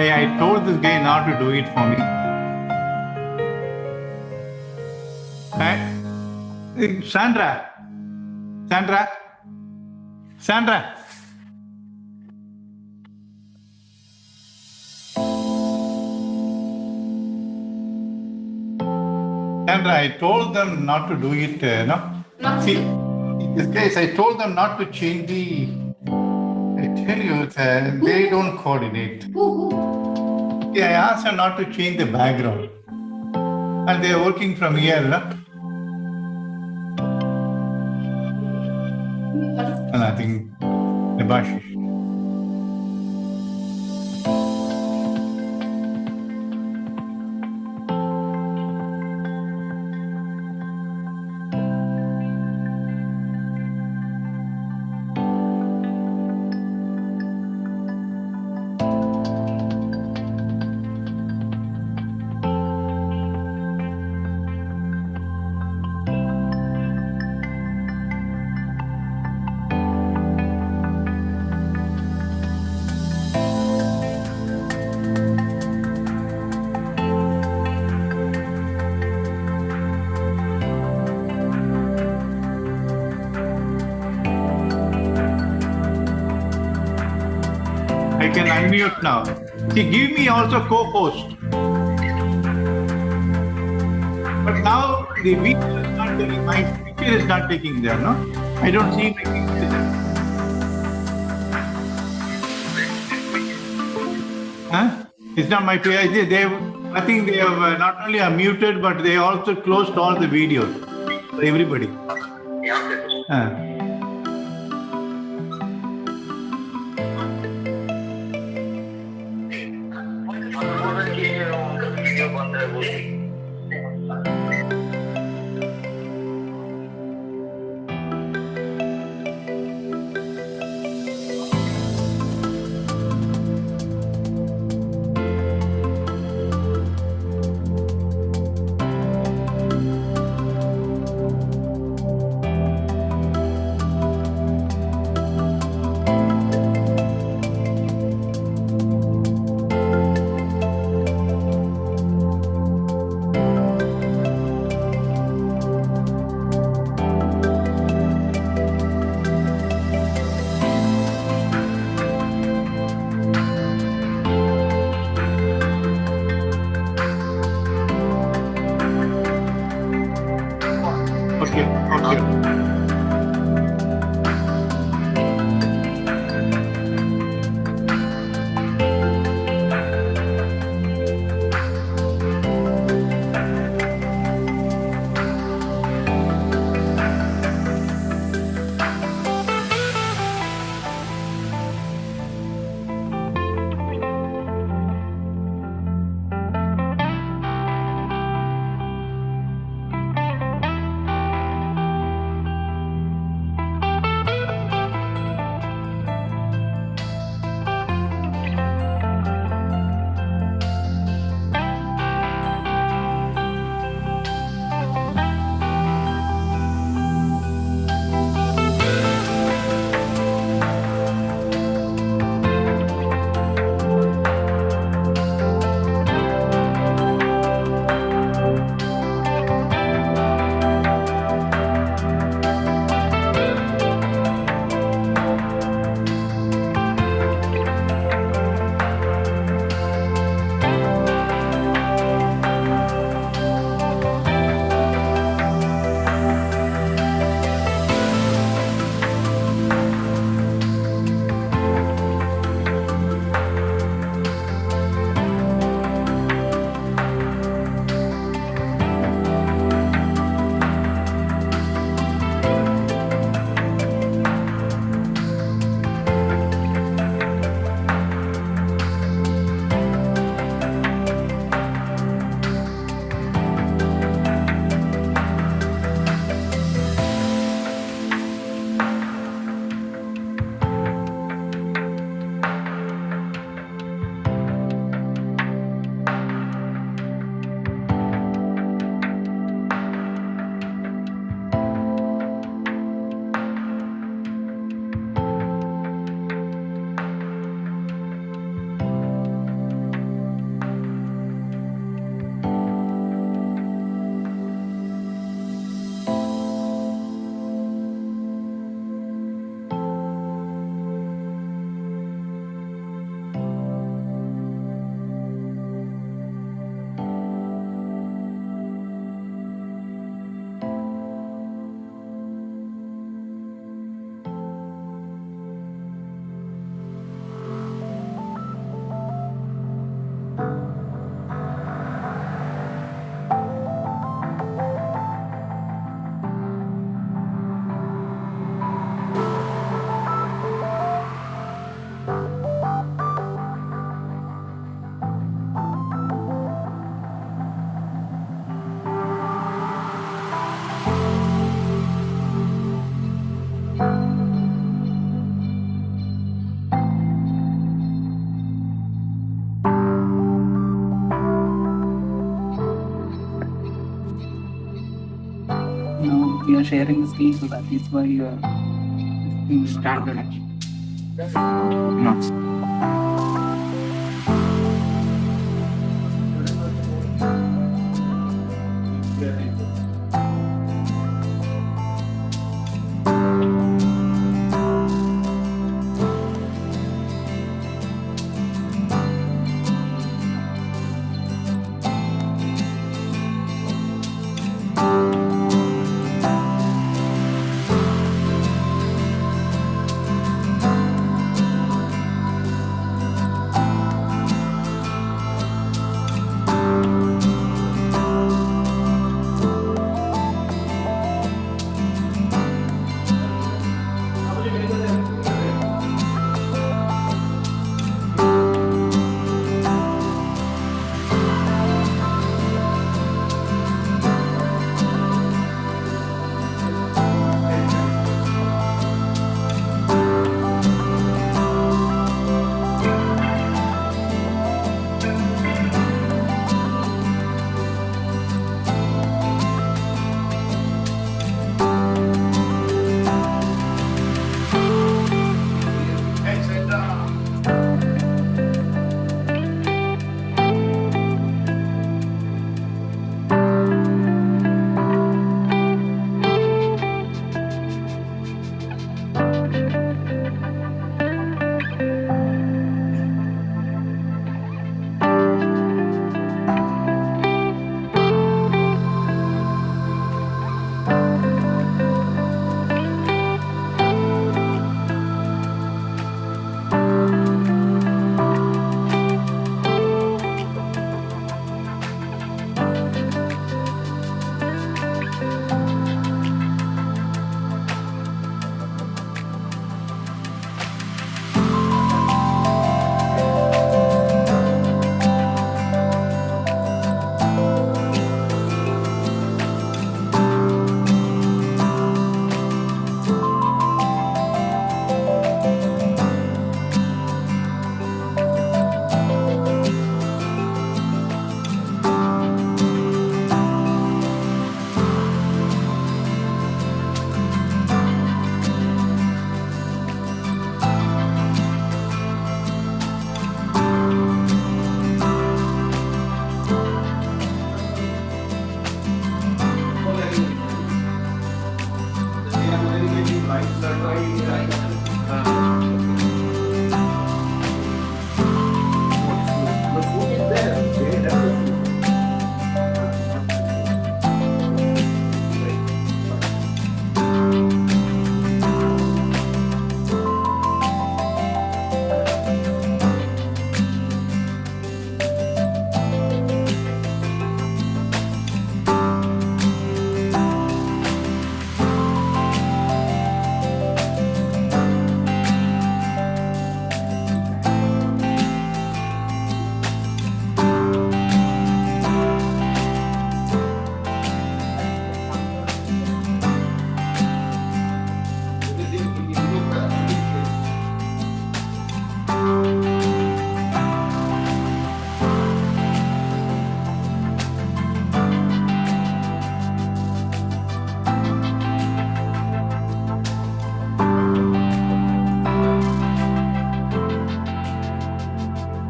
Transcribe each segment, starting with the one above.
I told this guy not to do it for me. Sandra. Sandra. Sandra. Sandra, I told them not to do it, no? Not See, in this case, I told them not to change the. I tell you, they don't coordinate. Who? Yeah, I asked them not to change the background. And they are working from here, no? And I think Nebashish. I can unmute now. See, give me also co-host. But now the video is not taking, my picture is not taking there, no? I don't see my picture. Huh? It's not my picture. I think they have not only unmuted, but they also closed all the videos for everybody. Okay. sharing the screen, so that is why this standard. Not.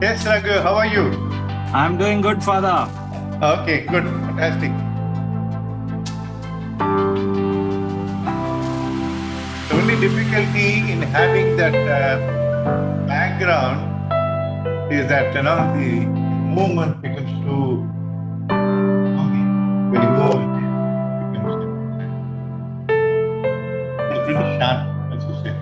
Yes, Raghu, how are you? I'm doing good, Father. Okay, good, fantastic. The only difficulty in having that background is that the movement becomes too when you go it's pretty sharp, as you say.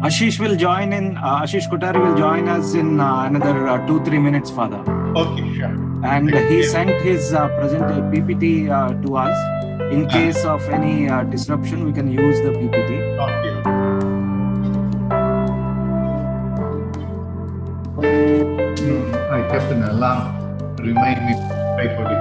Ashish will join in. Ashish Kothari will join us in another 2-3 minutes, Father. Okay, sure. And he sent his PPT to us. In case of any disruption, we can use the PPT. Okay. I kept an alarm to remind me to try for it.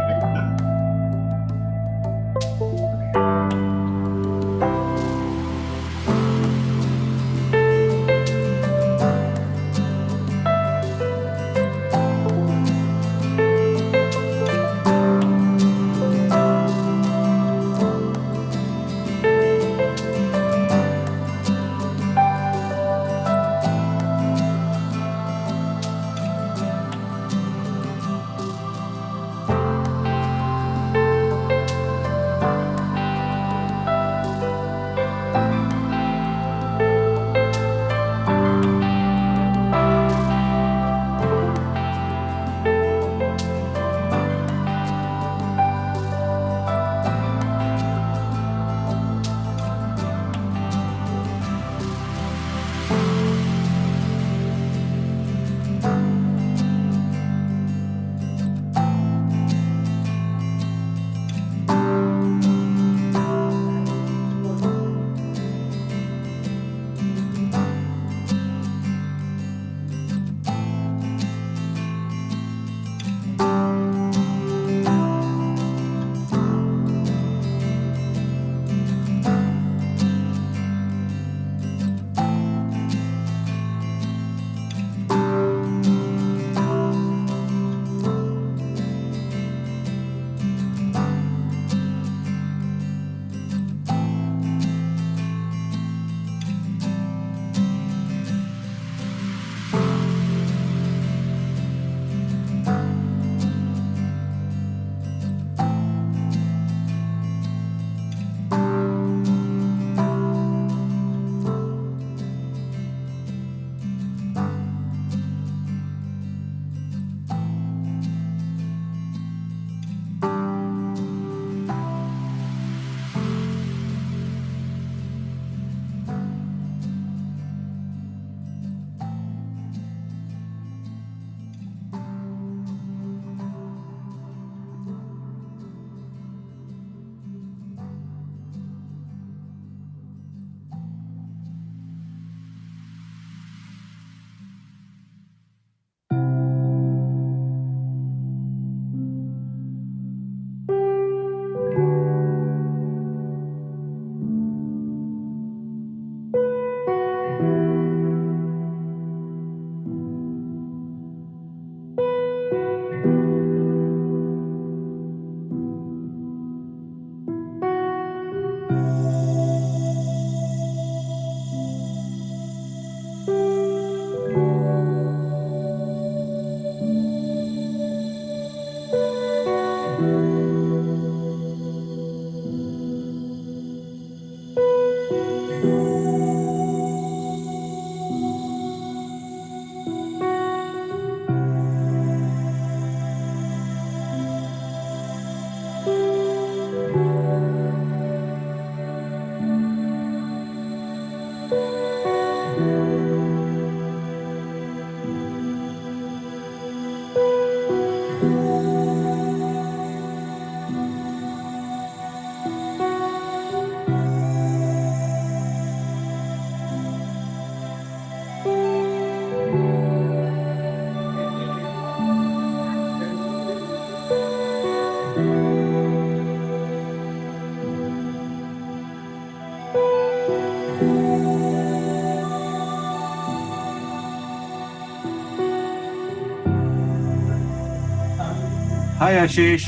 Hi, Ashish.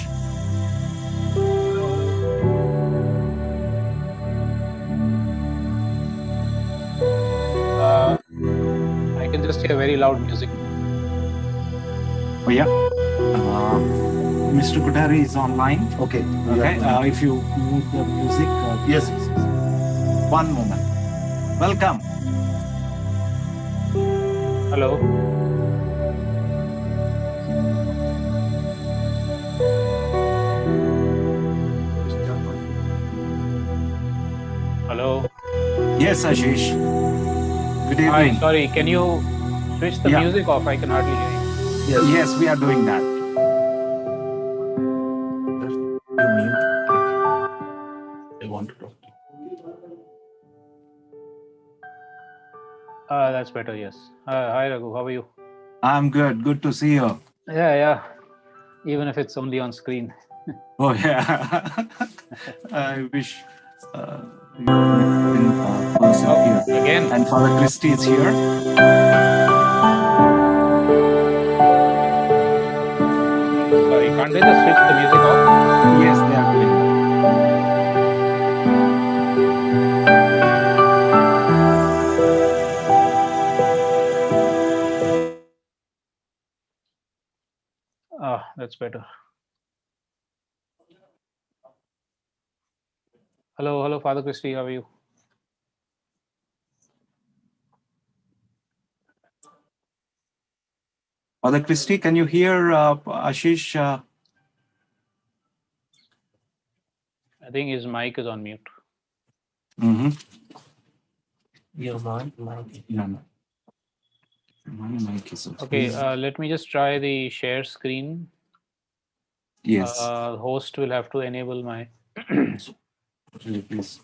I can just hear very loud music. Oh, yeah. Mr. Kothari is online. Okay. Okay. If you mute the music. Yes. One moment. Welcome. Hello. Hello. Yes, Ashish. Good Hi. evening. Sorry. Can you switch the Yeah. music off? I can hardly hear you. Yes, we are doing that. You mute. I want to talk. That's better. Yes. Hi, Raghu. How are you? I'm good. Good to see you. Yeah. Even if it's only on screen. Oh, yeah. I wish you were in person here. Again. And Father Christy is here. Sorry. Can't they just switch the music off? Yes, they are doing that. That's better. Hello, Father Christy. How are you? Father Christy, can you hear Ashish? I think his mic is on mute. Mm-hmm. Your mic. No. My mic is off. Okay. Let me just try the share screen. Yes. Host will have to enable my. Please.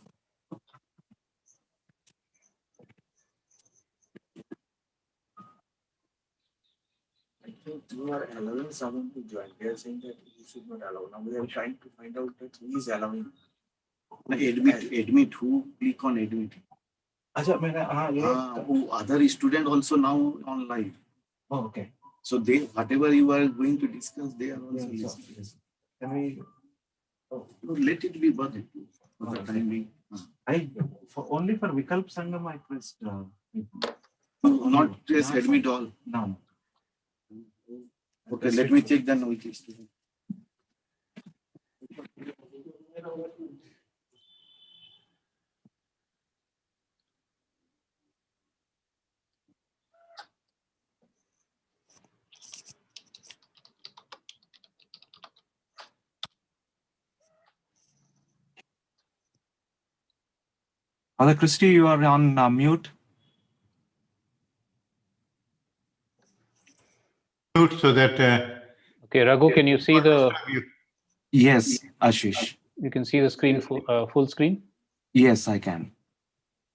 You are allowing someone to join. They are saying that you should not allow. Now we are trying to find out that who is allowing. Admit who click on admit. Who other student also now on live. Oh, okay. So they whatever you are going to discuss, they are also listening. Yes. Can we? No, let it be budget for the time being. Only for Vikalp Sangam I pressed. Not just admit all. No. Okay, let me check then which student. Father Christy, you are on mute. Mute so that. Okay, Raghu, can you see the? Yes, Ashish. You can see the screen full screen, Yes, I can.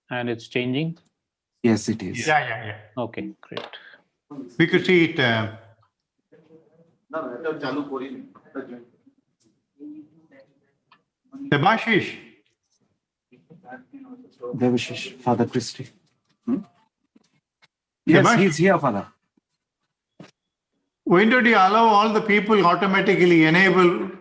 and it's changing. Yes, it is. Yeah. Okay, great. We could see it. Debashish. Devashish, Father Christy. Yes, Debash? he's here, Father. When did you allow all the people automatically enable?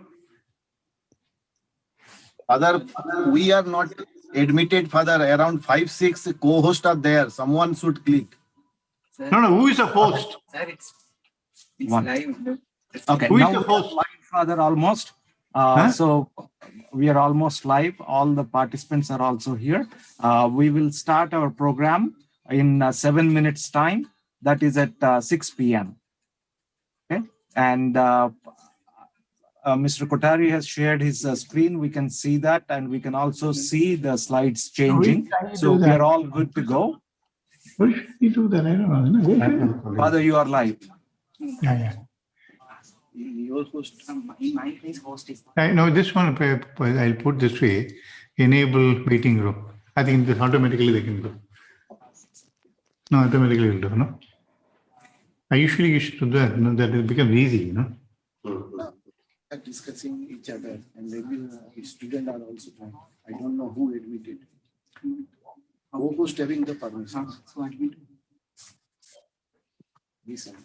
Father, we are not admitted, Father. Around 5-6 co-hosts are there. Someone should click. Sir, No, who is the host? Sir, it's One. live. Okay, Who is now the we are host? live, Father, almost. So we are almost live. All the participants are also here. We will start our program in 7 minutes time. That is at 6 p.m. Okay, and Mr. Kothari has shared his screen. We can see that, and we can also see the slides changing. So we are all good to go. Why should he do that? I don't know. Father, you are live. Yeah. Your host. In my place, host is. I know this one. I'll put this way: enable waiting room. I think this automatically they can do. No, automatically will do. No. I usually used to do that. No, that it becomes easy. Are discussing each other, and maybe students are also trying. I don't know who admitted. Co-host having the permission. So admit. Listen.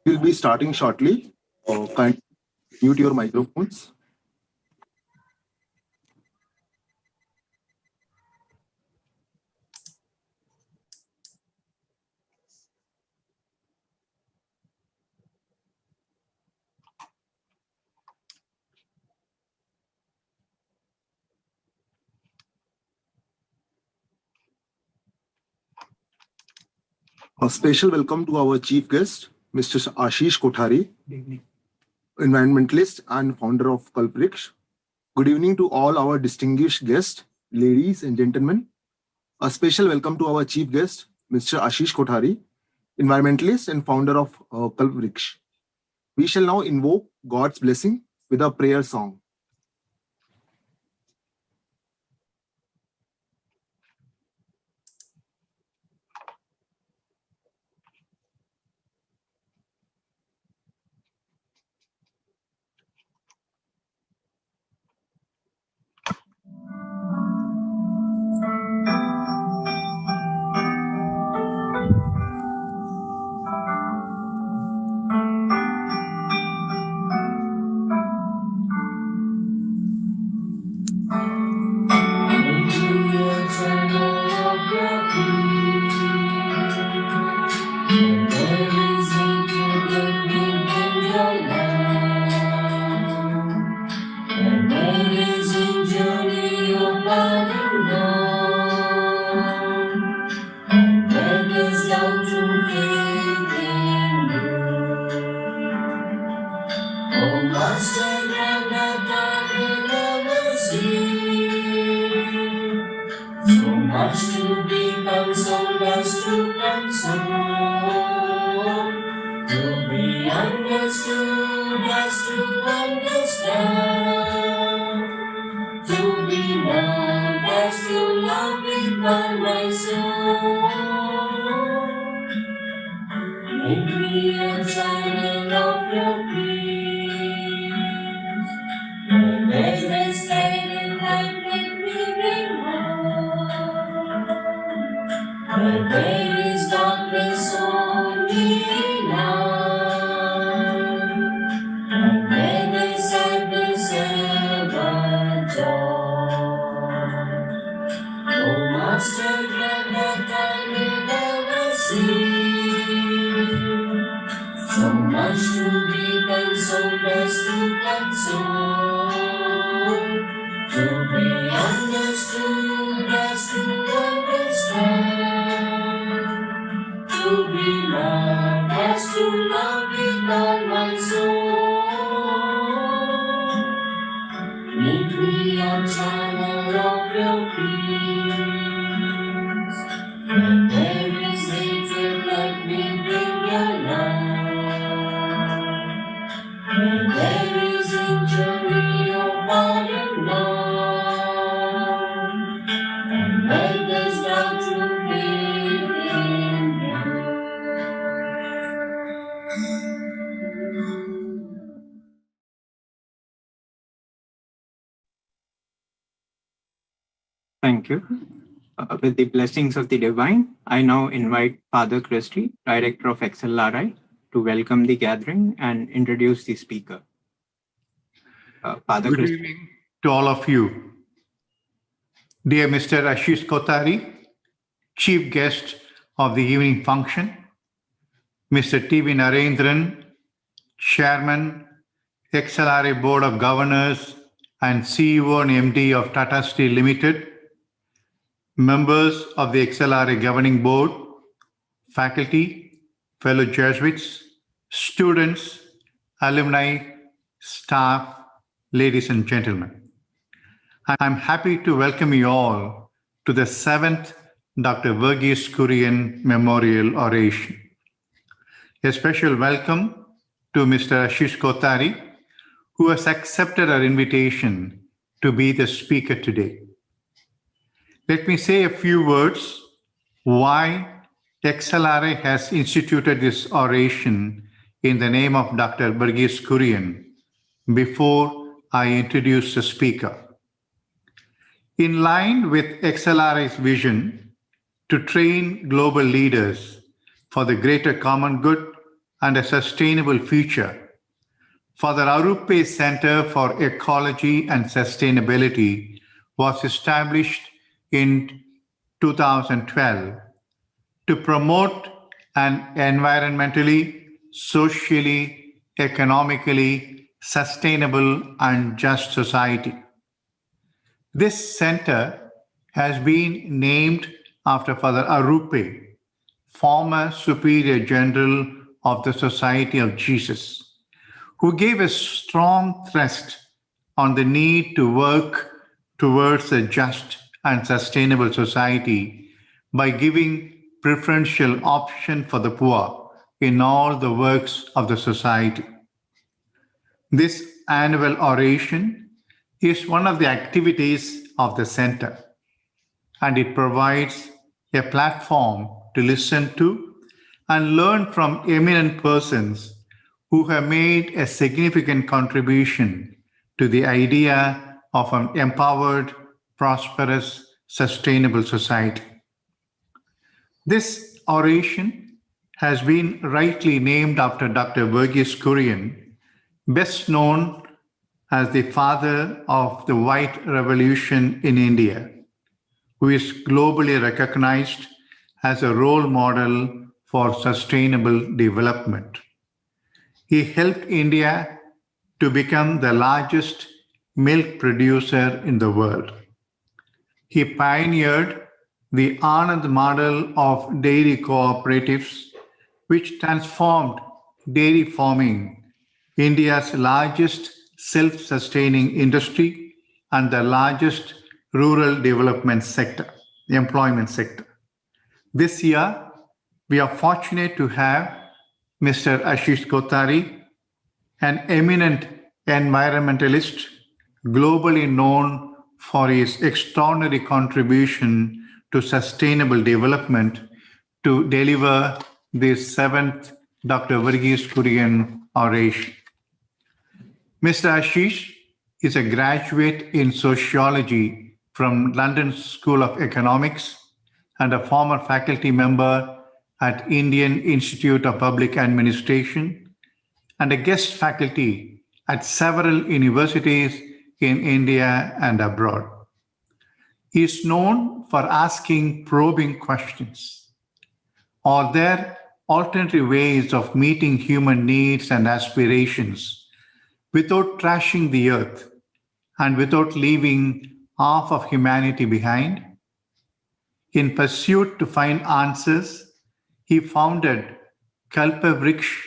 We'll be starting shortly. Kindly mute your microphones. A special welcome to our chief guest, Mr. Ashish Kothari, environmentalist and founder of XLRI. Good evening to all our distinguished guests, ladies and gentlemen. A special welcome to our chief guest, Mr. Ashish Kothari, environmentalist and founder of XLRI. We shall now invoke God's blessing with a prayer song. Make me a channel of your peace. Where there's respect and light, let me bring home. Where there is darkness, only light. And where there's sadness, ever joy. Oh, Master, grant that I may never see. So much to give and so blessed to console. To be understood as to understand. To be loved as to love with all my soul. Make me a channel of your peace. When there is hatred, let me bring your love. When there is injury, your pardon, Lord. And when there's doubt, to faith in you. Thank you. With the blessings of the divine, I now invite Father Christy, Director of XLRI, to welcome the gathering and introduce the speaker. Father Good Christy. evening to all of you. Dear Mr. Ashish Kothari, Chief Guest of the evening function, Mr. T.V. Narendran, Chairman, XLRI Board of Governors and CEO and MD of Tata Steel Limited, members of the XLRI Governing Board, faculty, fellow Jesuits, students, alumni, staff, ladies and gentlemen. I'm happy to welcome you all to the 7th Dr. Verghese Kurien Memorial Oration. A special welcome to Mr. Ashish Kothari, who has accepted our invitation to be the speaker today. Let me say a few words why XLRI has instituted this oration in the name of Dr. Verghese Kurien before I introduce the speaker. In line with XLRI's vision to train global leaders for the greater common good and a sustainable future, Father Arupe Center for Ecology and Sustainability was established in 2012 to promote an environmentally, socially, economically sustainable and just society. This center has been named after Father Arupe, former Superior General of the Society of Jesus, who gave a strong thrust on the need to work towards a just and sustainable society by giving preferential option for the poor in all the works of the society. This annual oration is one of the activities of the center, and it provides a platform to listen to and learn from eminent persons who have made a significant contribution to the idea of an empowered, prosperous, sustainable society. This oration has been rightly named after Dr. Verghese Kurien, best known as the father of the White Revolution in India, who is globally recognized as a role model for sustainable development. He helped India to become the largest milk producer in the world. He pioneered the Anand model of dairy cooperatives, which transformed dairy farming, India's largest self-sustaining industry and the largest rural development sector, employment sector. This year, we are fortunate to have Mr. Ashish Kothari, an eminent environmentalist, globally known for his extraordinary contribution to sustainable development, to deliver the 7th Dr. Verghese Kurien Oration. Mr. Ashish is a graduate in sociology from London School of Economics and a former faculty member at Indian Institute of Public Administration and a guest faculty at several universities in India and abroad. He is known for asking probing questions. Are there alternative ways of meeting human needs and aspirations without trashing the earth and without leaving half of humanity behind? In pursuit to find answers, he founded Kalpavriksh,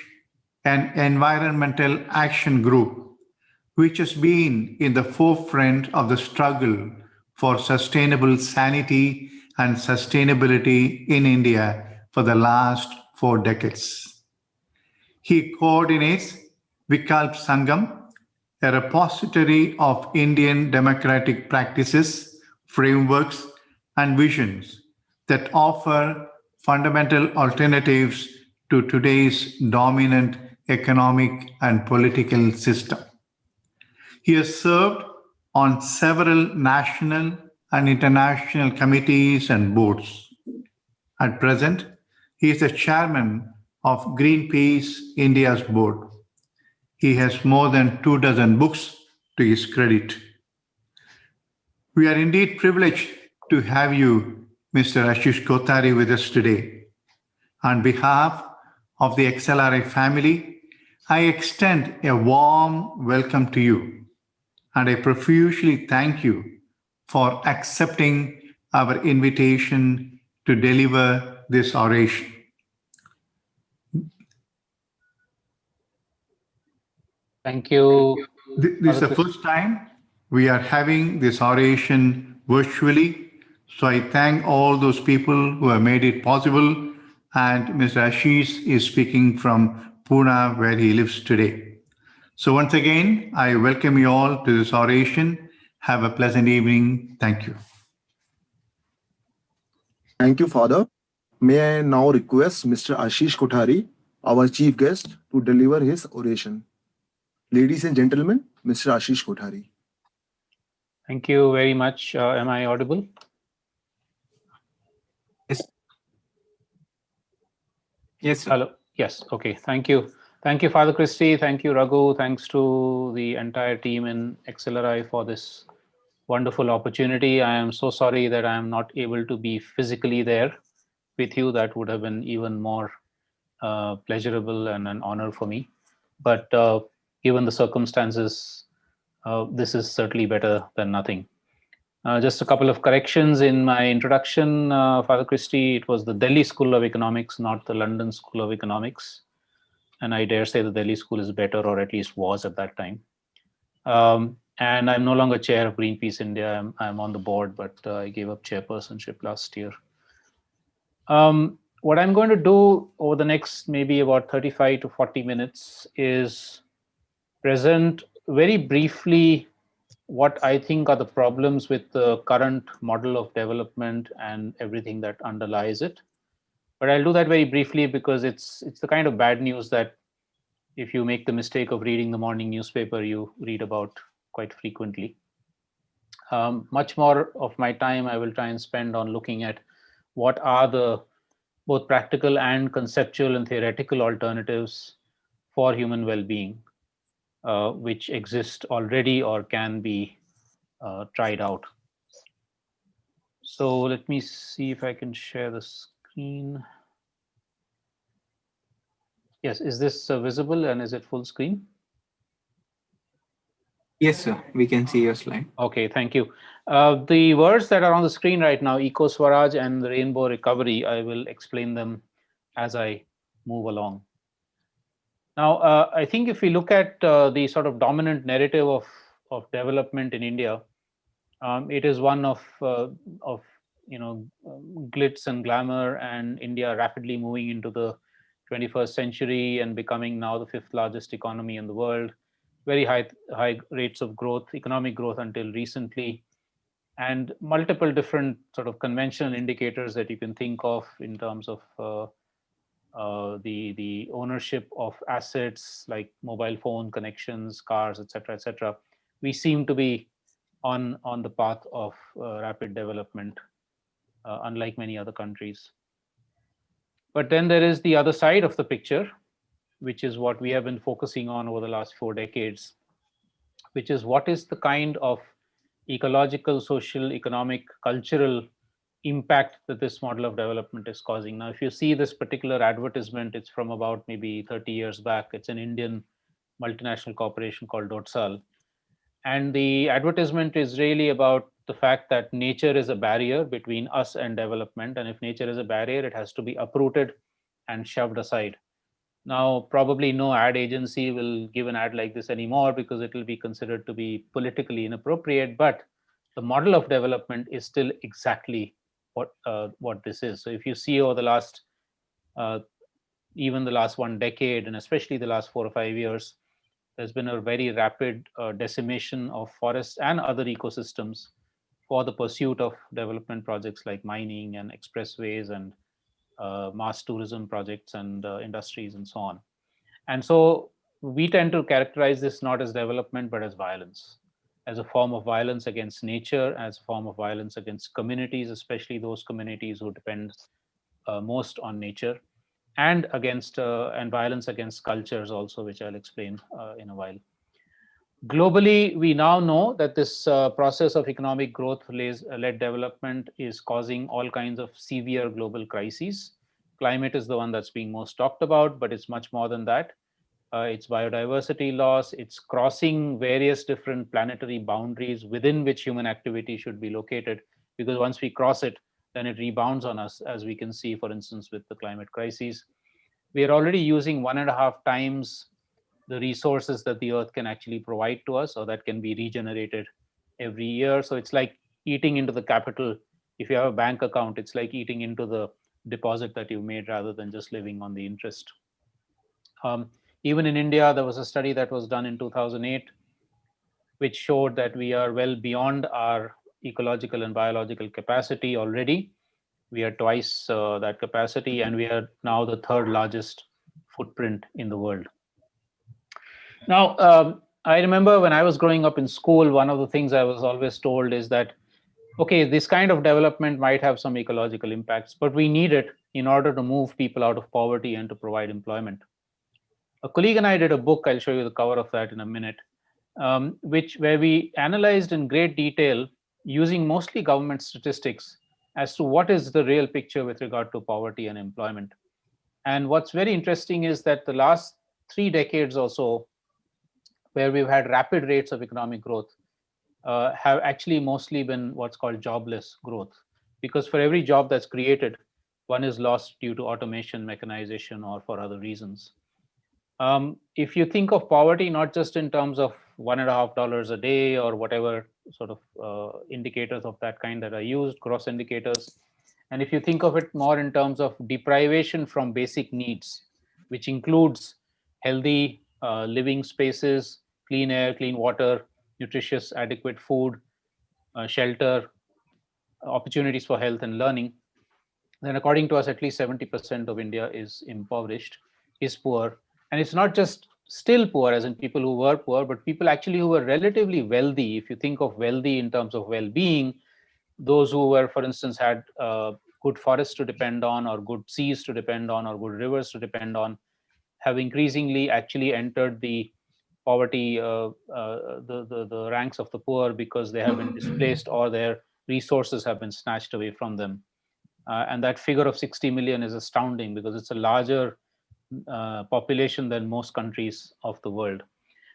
an environmental action group, which has been in the forefront of the struggle for sustainable sanity and sustainability in India for the last 4 decades. He coordinates Vikalp Sangam, a repository of Indian democratic practices, frameworks, and visions that offer fundamental alternatives to today's dominant economic and political system. He has served on several national and international committees and boards. At present, he is the chairman of Greenpeace India's board. He has more than 24 books to his credit. We are indeed privileged to have you, Mr. Ashish Kothari, with us today. On behalf of the XLRI family, I extend a warm welcome to you, and I profusely thank you for accepting our invitation to deliver this oration. Thank you. This is the first time we are having this oration virtually. So I thank all those people who have made it possible. And Mr. Ashish is speaking from Pune, where he lives today. So once again, I welcome you all to this oration. Have a pleasant evening. Thank you. Thank you, Father. May I now request Mr. Ashish Kothari, our chief guest, to deliver his oration. Ladies and gentlemen, Mr. Ashish Kothari. Thank you very much. Am I audible? Yes. Yes, sir. Hello. Yes. Okay. Thank you. Thank you, Father Christy. Thank you, Raghu. Thanks to the entire team in XLRI for this wonderful opportunity. I am so sorry that I am not able to be physically there with you. That would have been even more pleasurable and an honor for me. But given the circumstances, this is certainly better than nothing. Just a couple of corrections in my introduction, Father Christy. It was the Delhi School of Economics, not the London School of Economics. And I dare say the Delhi School is better, or at least was at that time. And I'm no longer chair of Greenpeace India. I'm on the board, but I gave up chairpersonship last year. What I'm going to do over the next maybe about 35 to 40 minutes is present very briefly what I think are the problems with the current model of development and everything that underlies it. But I'll do that very briefly because it's the kind of bad news that if you make the mistake of reading the morning newspaper, you read about quite frequently. Much more of my time I will try and spend on looking at what are the both practical and conceptual and theoretical alternatives for human well-being, which exist already or can be tried out. So let me see if I can share the screen. Yes, is this visible and is it full screen? Yes, sir. We can see your slide. Okay, thank you. The words that are on the screen right now, Eco Swaraj and the Rainbow Recovery, I will explain them as I move along. Now, I think if we look at the sort of dominant narrative of development in India, it is one of glitz and glamour, and India rapidly moving into the 21st century and becoming now the 5th largest economy in the world. Very high rates of growth, economic growth until recently, and multiple different sort of conventional indicators that you can think of in terms of the ownership of assets like mobile phone connections, cars, etc., we seem to be on the path of rapid development, unlike many other countries. But then there is the other side of the picture, which is what we have been focusing on over the last 4 decades, which is what is the kind of ecological, social, economic, cultural impact that this model of development is causing. Now, if you see this particular advertisement, it's from about maybe 30 years back. It's an Indian multinational corporation called Dotsal. And the advertisement is really about the fact that nature is a barrier between us and development. And if nature is a barrier, it has to be uprooted and shoved aside. Now, probably no ad agency will give an ad like this anymore because it will be considered to be politically inappropriate. But the model of development is still exactly what this is. So if you see over the last, even the last 1 decade, and especially the last 4 or 5 years, there's been a very rapid decimation of forests and other ecosystems for the pursuit of development projects like mining and expressways and mass tourism projects and industries and so on. And so we tend to characterize this not as development, but as violence, as a form of violence against nature, as a form of violence against communities, especially those communities who depend most on nature, and against and violence against cultures also, which I'll explain in a while. Globally, we now know that this process of economic growth-led development is causing all kinds of severe global crises. Climate is the one that's being most talked about, but it's much more than that. It's biodiversity loss, it's crossing various different planetary boundaries within which human activity should be located, because once we cross it, then it rebounds on us, as we can see, for instance, with the climate crises. We are already using 1.5 times the resources that the earth can actually provide to us, or that can be regenerated every year. So it's like eating into the capital. If you have a bank account, it's like eating into the deposit that you made rather than just living on the interest. Even in India, there was a study that was done in 2008, which showed that we are well beyond our ecological and biological capacity already. We are twice that capacity, and we are now the 3rd largest footprint in the world. Now, I remember when I was growing up in school, one of the things I was always told is that, okay, this kind of development might have some ecological impacts, but we need it in order to move people out of poverty and to provide employment. A colleague and I did a book, I'll show you the cover of that in a minute, where we analyzed in great detail, using mostly government statistics, as to what is the real picture with regard to poverty and employment. And what's very interesting is that the last 3 decades or so, where we've had rapid rates of economic growth, have actually mostly been what's called jobless growth. Because for every job that's created, one is lost due to automation, mechanization, or for other reasons. If you think of poverty not just in terms of $1.50 a day or whatever sort of indicators of that kind that are used, gross indicators, and if you think of it more in terms of deprivation from basic needs, which includes healthy living spaces, clean air, clean water, nutritious, adequate food, shelter, opportunities for health and learning, then according to us, at least 70% of India is impoverished, is poor. And it's not just still poor, as in people who were poor, but people actually who were relatively wealthy. If you think of wealthy in terms of well-being, those who were, for instance, had good forests to depend on, or good seas to depend on, or good rivers to depend on, have increasingly actually entered the poverty, the ranks of the poor, because they have been displaced or their resources have been snatched away from them. And that figure of 60 million is astounding, because it's a larger population than most countries of the world.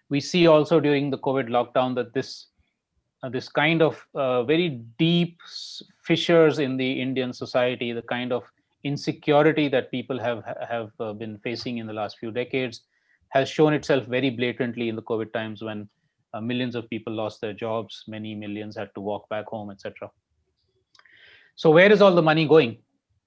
We see also during the COVID lockdown that this kind of very deep fissures in the Indian society, the kind of insecurity that people have been facing in the last few decades, has shown itself very blatantly in the COVID times, when millions of people lost their jobs, many millions had to walk back home, etc. So where is all the money going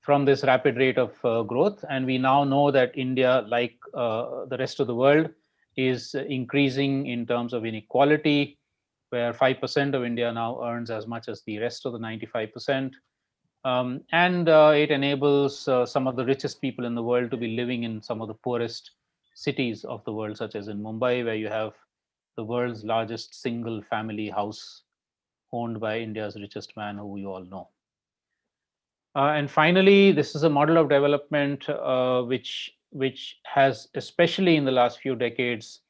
from this rapid rate of growth? And we now know that India, like the rest of the world, is increasing in terms of inequality, where 5% of India now earns as much as the rest of the 95%. And it enables some of the richest people in the world to be living in some of the poorest cities of the world, such as in Mumbai, where you have the world's largest single family house owned by India's richest man, who you all know. And finally, this is a model of development which has, especially in the last few decades,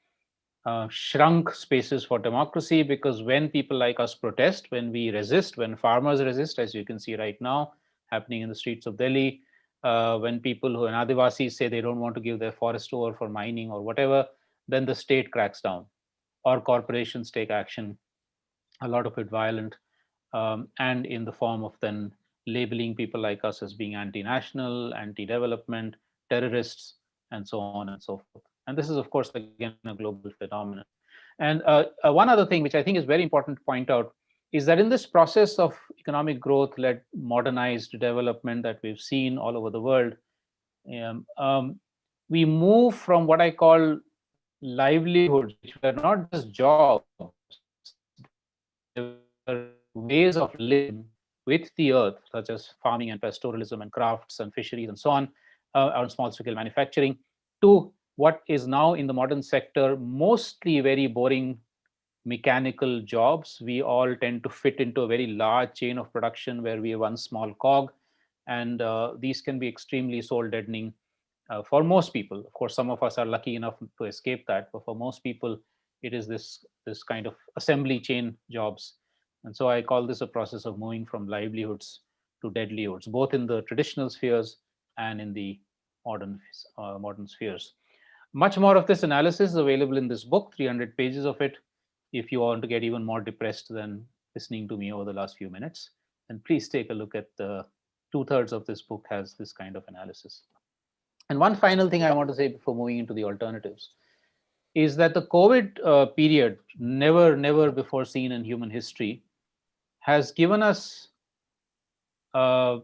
shrunk spaces for democracy, because when people like us protest, when we resist, when farmers resist, as you can see right now happening in the streets of Delhi, when people who are Adivasis say they don't want to give their forest over for mining or whatever, then the state cracks down or corporations take action, a lot of it violent, and in the form of then labeling people like us as being anti-national, anti-development, terrorists, and so on and so forth. And this is, of course, again, a global phenomenon. And one other thing, which I think is very important to point out, is that in this process of economic growth-led modernized development that we've seen all over the world, we move from what I call livelihoods, which were not just jobs, they were ways of living with the earth, such as farming and pastoralism and crafts and fisheries and so on small scale manufacturing, to what is now in the modern sector mostly very boring mechanical jobs. We all tend to fit into a very large chain of production where we have one small cog, and these can be extremely soul deadening for most people. Of course, some of us are lucky enough to escape that, but for most people, it is this kind of assembly chain jobs. And so I call this a process of moving from livelihoods to deadlihoods, both in the traditional spheres and in the modern spheres. Much more of this analysis is available in this book, 300 pages of it. If you want to get even more depressed than listening to me over the last few minutes, then please take a look at the 2/3 of this book has this kind of analysis. And one final thing I want to say before moving into the alternatives is that the COVID period, never before seen in human history, has given us a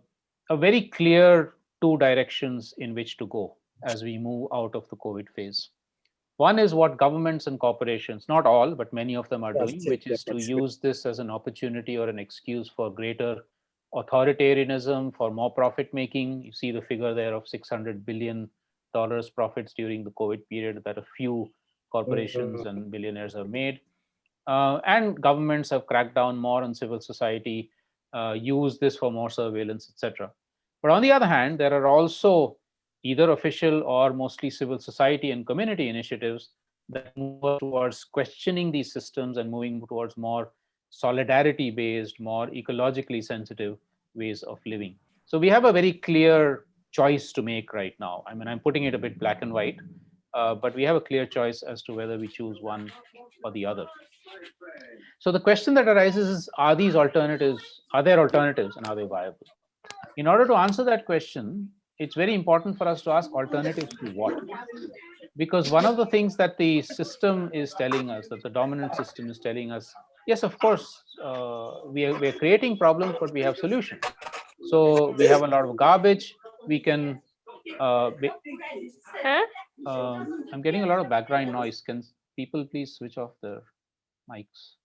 very clear two directions in which to go as we move out of the COVID phase. One is what governments and corporations, not all, but many of them are doing, which is to use this as an opportunity or an excuse for greater authoritarianism, for more profit making. You see the figure there of $600 billion profits during the COVID period that a few corporations and billionaires have made. And governments have cracked down more on civil society, use this for more surveillance, etc. But on the other hand, there are also either official or mostly civil society and community initiatives that move towards questioning these systems and moving towards more solidarity-based, more ecologically sensitive ways of living. So we have a very clear choice to make right now. I mean, I'm putting it a bit black and white, but we have a clear choice as to whether we choose one or the other. So the question that arises is, are there alternatives and are they viable? In order to answer that question, it's very important for us to ask alternatives to what? Because one of the things that the system is telling us, that the dominant system is telling us, yes, of course, we are creating problems, but we have solutions. So we have a lot of garbage. We can, I'm getting a lot of background noise. Can people please switch off their mics?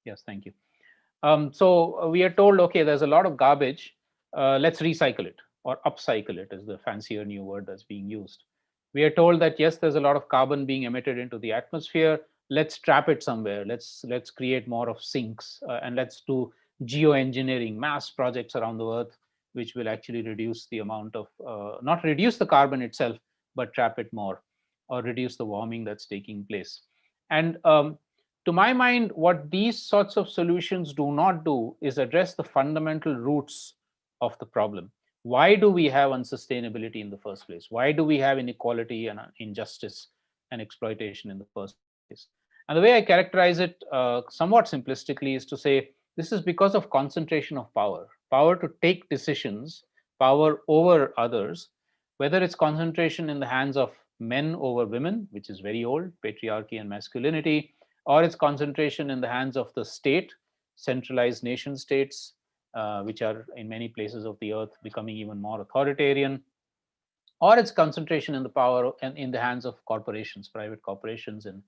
Yes, thank you. So we are told, okay, there's a lot of garbage. Let's recycle it, or upcycle it is the fancier new word that's being used. We are told that, yes, there's a lot of carbon being emitted into the atmosphere. Let's trap it somewhere. Let's create more of sinks, and let's do geoengineering, mass projects around the earth, which will actually reduce the amount of, not reduce the carbon itself, but trap it more, or reduce the warming that's taking place. And to my mind, what these sorts of solutions do not do is address the fundamental roots of the problem. Why do we have unsustainability in the first place? Why do we have inequality and injustice and exploitation in the first place? And the way I characterize it somewhat simplistically is to say, this is because of concentration of power, power to take decisions, power over others, whether it's concentration in the hands of men over women, which is very old, patriarchy and masculinity, or its concentration in the hands of the state, centralized nation states, which are in many places of the earth becoming even more authoritarian, or its concentration in the power and in the hands of corporations, private corporations in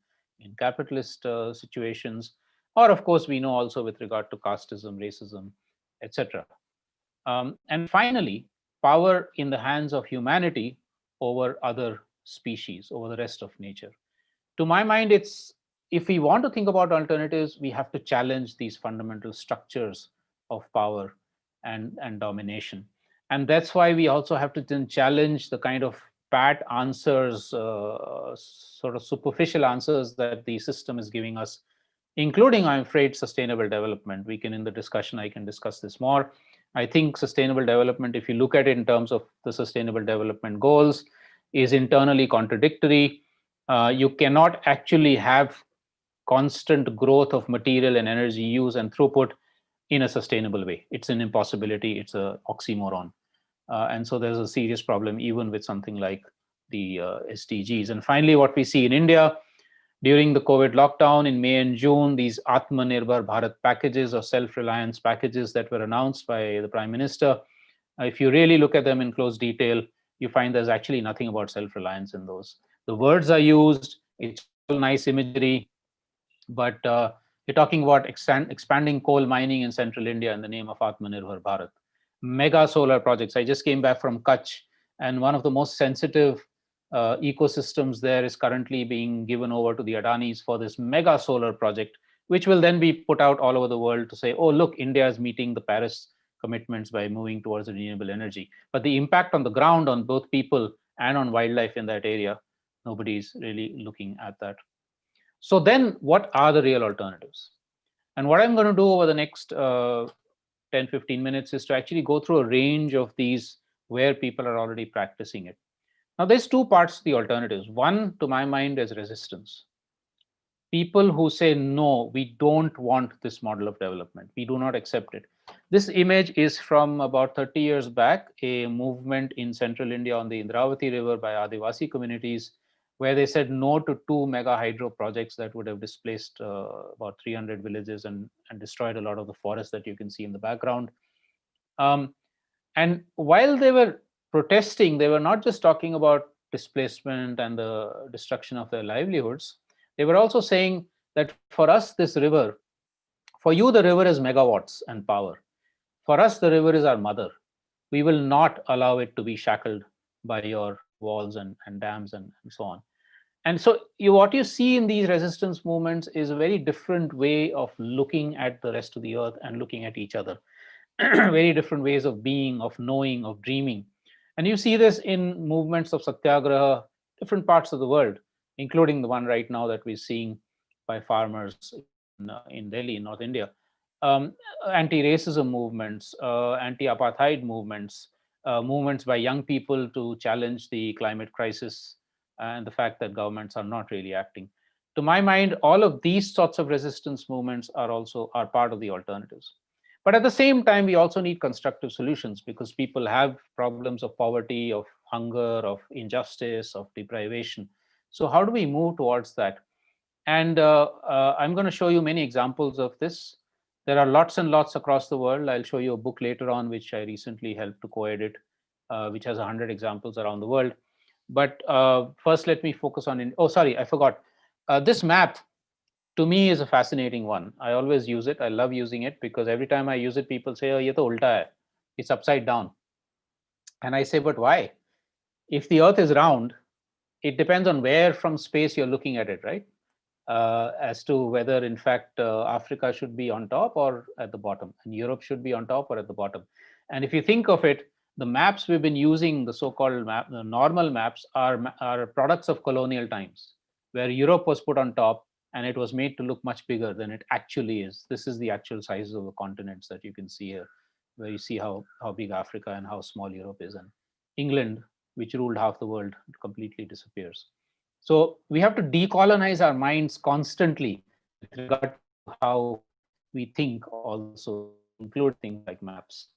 capitalist situations, or of course we know also with regard to casteism, racism, etc. And finally, power in the hands of humanity over other species, over the rest of nature. To my mind, if we want to think about alternatives, we have to challenge these fundamental structures of power and domination. And that's why we also have to then challenge the kind of pat answers, sort of superficial answers that the system is giving us, including, I'm afraid, sustainable development. We can, in the discussion, I can discuss this more. I think sustainable development, if you look at it in terms of the sustainable development goals, is internally contradictory. You cannot actually have constant growth of material and energy use and throughput in a sustainable way. It's an impossibility. It's an oxymoron. And so there's a serious problem even with something like the SDGs. And finally, what we see in India during the COVID lockdown in May and June, these Atmanirbhar Bharat packages or self-reliance packages that were announced by the Prime Minister, if you really look at them in close detail, you find there's actually nothing about self-reliance in those. The words are used, it's all nice imagery, but you're talking about expanding coal mining in central India in the name of Atmanirbhar Bharat. Mega solar projects. I just came back from Kutch, and one of the most sensitive ecosystems there is currently being given over to the Adanis for this mega solar project, which will then be put out all over the world to say, oh, look, India is meeting the Paris commitments by moving towards renewable energy. But the impact on the ground on both people and on wildlife in that area, nobody's really looking at that. So then what are the real alternatives? And what I'm going to do over the next 10, 15 minutes is to actually go through a range of these where people are already practicing it. Now, there's two parts to the alternatives. One, to my mind, is resistance. People who say, no, we don't want this model of development. We do not accept it. This image is from about 30 years back, a movement in central India on the Indravati River by Adivasi communities, where they said no to 2 mega hydro projects that would have displaced about 300 villages and destroyed a lot of the forest that you can see in the background. And while they were protesting, they were not just talking about displacement and the destruction of their livelihoods. They were also saying that for us, this river, for you, the river is megawatts and power. For us, the river is our mother. We will not allow it to be shackled by your walls and dams and so on. And so what you see in these resistance movements is a very different way of looking at the rest of the earth and looking at each other. Very different ways of being, of knowing, of dreaming. And you see this in movements of satyagraha, different parts of the world, including the one right now that we're seeing by farmers in Delhi, in North India. Anti-racism movements, anti-apartheid movements, movements by young people to challenge the climate crisis and the fact that governments are not really acting. To my mind, all of these sorts of resistance movements are part of the alternatives. But at the same time, we also need constructive solutions because people have problems of poverty, of hunger, of injustice, of deprivation. So how do we move towards that? And I'm going to show you many examples of this. There are lots and lots across the world. I'll show you a book later on, which I recently helped to co-edit, which has 100 examples around the world. But first, let me focus on, oh, sorry, I forgot. This map, to me, is a fascinating one. I always use it. I love using it because every time I use it, people say, oh, ye to ulta hai. It's upside down. And I say, but why? If the earth is round, it depends on where from space you're looking at it, right? As to whether, in fact, Africa should be on top or at the bottom, and Europe should be on top or at the bottom. And if you think of it, the maps we've been using, the so-called the normal maps, are products of colonial times, where Europe was put on top, and it was made to look much bigger than it actually is. This is the actual size of the continents that you can see here, where you see how big Africa and how small Europe is. And England, which ruled half the world, completely disappears. So we have to decolonize our minds constantly with regard to how we think, also include things like maps.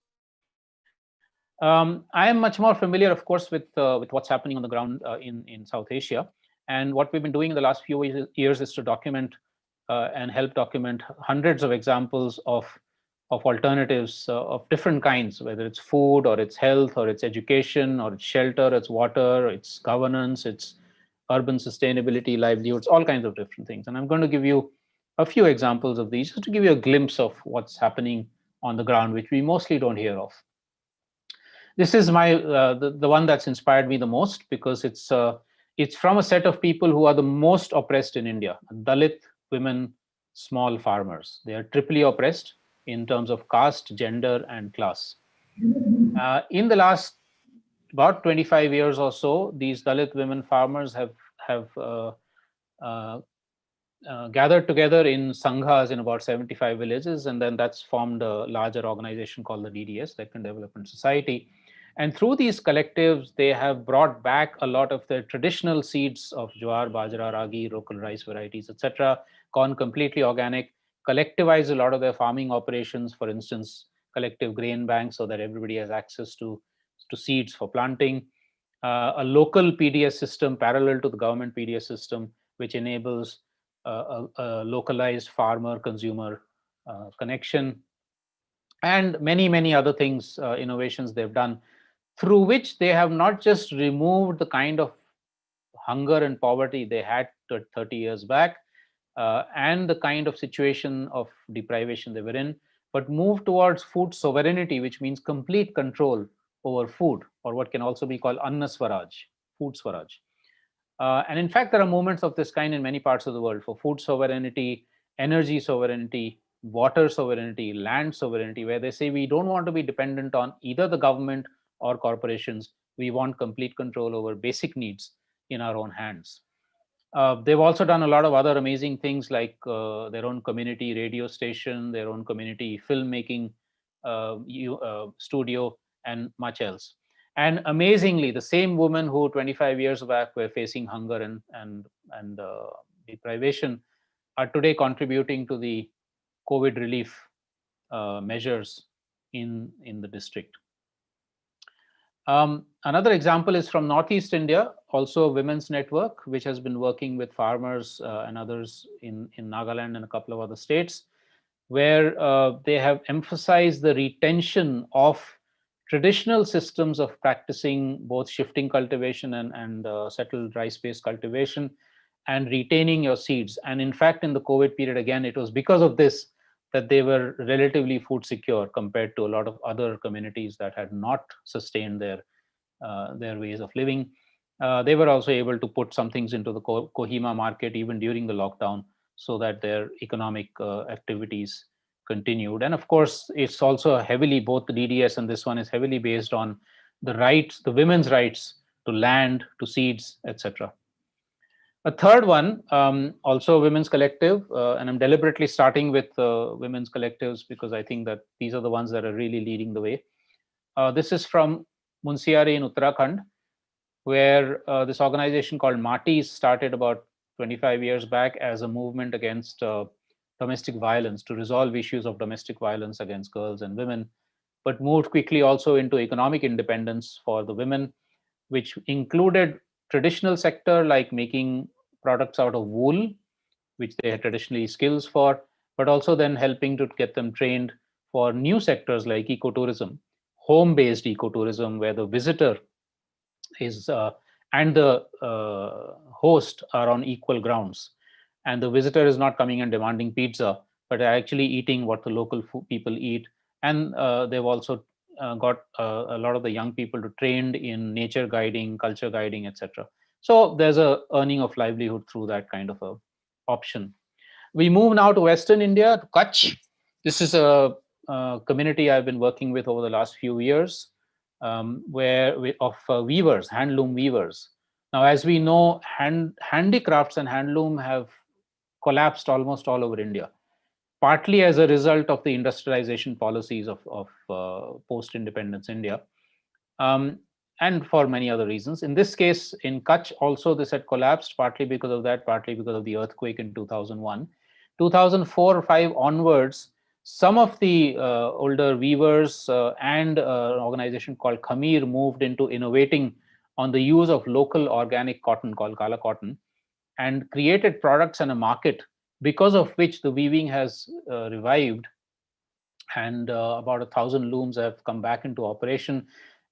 I am much more familiar, of course, with what's happening on the ground in South Asia. And what we've been doing in the last few years is to document and help document hundreds of examples of alternatives of different kinds, whether it's food or it's health or it's education or it's shelter, it's water, it's governance, it's urban sustainability, livelihoods, all kinds of different things. And I'm going to give you a few examples of these just to give you a glimpse of what's happening on the ground, which we mostly don't hear of. This is my the one that's inspired me the most, because it's from a set of people who are the most oppressed in India: Dalit women, small farmers. They are triply oppressed in terms of caste, gender, and class. In the last about 25 years or so, these Dalit women farmers have uh, gathered together in sanghas in about 75 villages, and then that's formed a larger organization called the DDS, Deccan Development Society. And through these collectives, they have brought back a lot of the traditional seeds of jowar, bajra, ragi, local rice varieties, etc., gone completely organic, collectivized a lot of their farming operations, for instance, collective grain banks, so that everybody has access to seeds for planting, a local PDS system parallel to the government PDS system, which enables a localized farmer consumer connection, and many other things, innovations they've done, through which they have not just removed the kind of hunger and poverty they had 30 years back, and the kind of situation of deprivation they were in, but moved towards food sovereignty, which means complete control over food, or what can also be called Anna Swaraj, food Swaraj. And in fact, there are movements of this kind in many parts of the world for food sovereignty, energy sovereignty, water sovereignty, land sovereignty, where they say we don't want to be dependent on either the government or corporations. We want complete control over basic needs in our own hands. They've also done a lot of other amazing things, like their own community radio station, their own community filmmaking studio, and much else. And amazingly, the same women who 25 years back were facing hunger and deprivation are today contributing to the COVID relief measures in the district. Another example is from Northeast India, also a women's network, which has been working with farmers and others in Nagaland and a couple of other states, where they have emphasized the retention of traditional systems of practicing both shifting cultivation and settled rice-based cultivation, and retaining your seeds. And in fact, in the COVID period, again, it was because of this that they were relatively food secure compared to a lot of other communities that had not sustained their ways of living. They were also able to put some things into the Kohima market even during the lockdown, so that their economic activities continued. And of course, it's also heavily, both the DDS and this one is heavily based on the rights, the women's rights to land, to seeds, etc. A third one, also a women's collective, and I'm deliberately starting with women's collectives because I think that these are the ones that are really leading the way. This is from Munsiari in Uttarakhand, where this organization called Matis started about 25 years back as a movement against domestic violence, to resolve issues of domestic violence against girls and women, but moved quickly also into economic independence for the women, which included traditional sector like making products out of wool, which they had traditionally skills for, but also then helping to get them trained for new sectors like ecotourism, home-based ecotourism, where the visitor is and the host are on equal grounds, and the visitor is not coming and demanding pizza, but actually eating what the local people eat. And they've also got a lot of the young people to trained in nature guiding, culture guiding, etc. So there's a earning of livelihood through that kind of a option. We move now to Western India, to Kutch. This is a community I've been working with over the last few years, of weavers, handloom weavers. Now, as we know, handicrafts and handloom have collapsed almost all over India, partly as a result of the industrialization policies of post-independence India, and for many other reasons. In this case, in Kutch, also this had collapsed, partly because of that, partly because of the earthquake in 2001. 2004 or 5 onwards, some of the older weavers and an organization called Khamir moved into innovating on the use of local organic cotton called Kala cotton, and created products and a market, because of which the weaving has revived, and about 1,000 looms have come back into operation.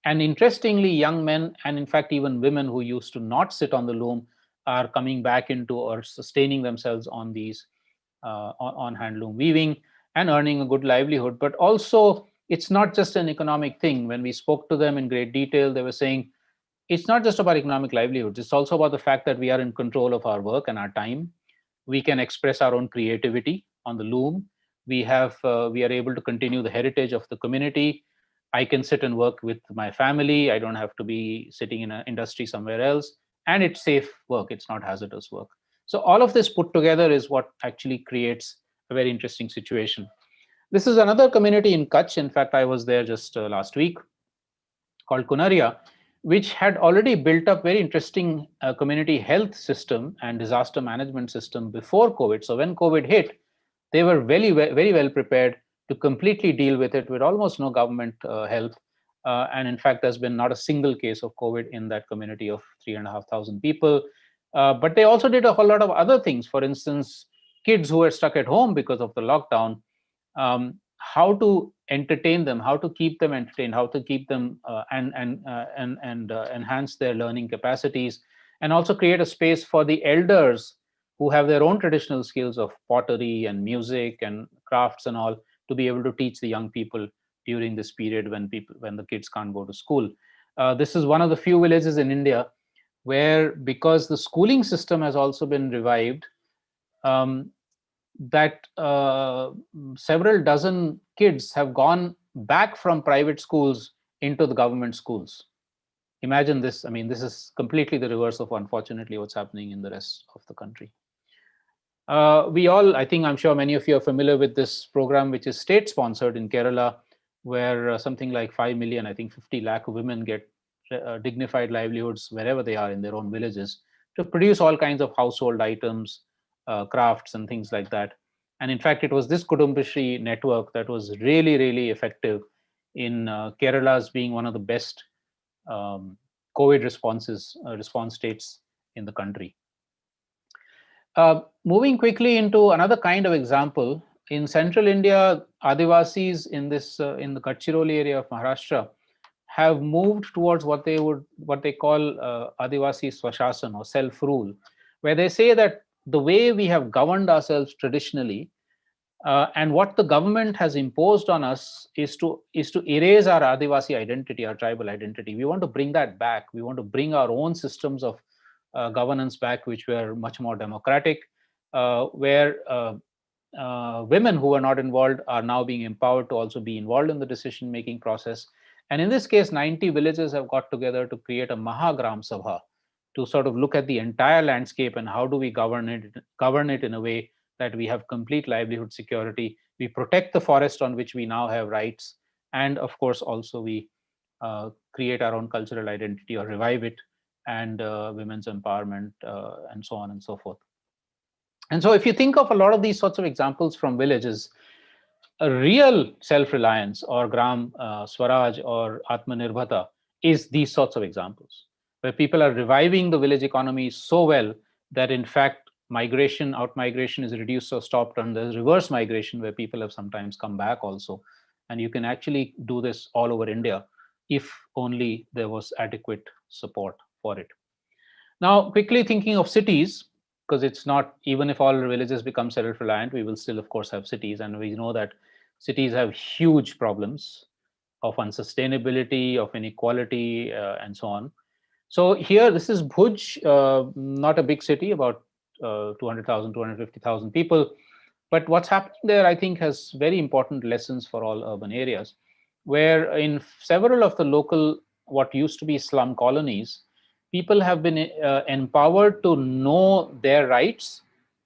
And interestingly, young men, and in fact even women who used to not sit on the loom, are coming back into or sustaining themselves on these on handloom weaving and earning a good livelihood, but also it's not just an economic thing. When we spoke to them in great detail, they were saying, it's not just about economic livelihoods. It's also about the fact that we are in control of our work and our time. We can express our own creativity on the loom. We are able to continue the heritage of the community. I can sit and work with my family. I don't have to be sitting in an industry somewhere else. And it's safe work. It's not hazardous work. So all of this put together is what actually creates a very interesting situation. This is another community in Kutch. In fact, I was there just last week, called Kunaria, which had already built up very interesting community health system and disaster management system before COVID. So when COVID hit, they were very well prepared to completely deal with it with almost no government help. And in fact, there's been not a single case of COVID in that community of 3,500 people. But they also did a whole lot of other things. For instance, kids who were stuck at home because of the lockdown, how to entertain them, how to keep them entertained, how to keep them and enhance their learning capacities, and also create a space for the elders who have their own traditional skills of pottery and music and crafts and all, to be able to teach the young people during this period when the kids can't go to school. This is one of the few villages in India where, because the schooling system has also been revived, that several dozen kids have gone back from private schools into the government schools. Imagine this. I mean, this is completely the reverse of, unfortunately, what's happening in the rest of the country. I'm sure many of you are familiar with this program, which is state-sponsored in Kerala, where something like 5 million, I think 50 lakh women get dignified livelihoods wherever they are in their own villages, to produce all kinds of household items, crafts and things like that. And in fact, it was this Kudumbashri network that was really, really effective in Kerala's being one of the best COVID response states in the country. Moving quickly into another kind of example, in central India, Adivasis in the Gadchiroli area of Maharashtra have moved towards what they call Adivasi Swashasan, or self-rule, where they say that the way we have governed ourselves traditionally and what the government has imposed on us is to erase our Adivasi identity, our tribal identity. We want to bring that back. We want to bring our own systems of governance back, which were much more democratic, where women who were not involved are now being empowered to also be involved in the decision-making process. And in this case, 90 villages have got together to create a Mahagram Sabha to sort of look at the entire landscape and how do we govern it in a way that we have complete livelihood security, we protect the forest on which we now have rights, and of course also we create our own cultural identity or revive it, and women's empowerment, and so on and so forth. And so if you think of a lot of these sorts of examples from villages, a real self-reliance or Gram Swaraj or Atmanirbharta is these sorts of examples, where people are reviving the village economy so well that in fact out-migration is reduced or stopped, and there's reverse migration where people have sometimes come back also. And you can actually do this all over India if only there was adequate support for it. Now, quickly thinking of cities, because it's not, even if all villages become self-reliant, we will still, of course, have cities. And we know that cities have huge problems of unsustainability, of inequality, and so on. So here, this is Bhuj, not a big city, about 200,000, 250,000 people. But what's happening there, I think, has very important lessons for all urban areas, where in several of the local, what used to be slum colonies, people have been empowered to know their rights,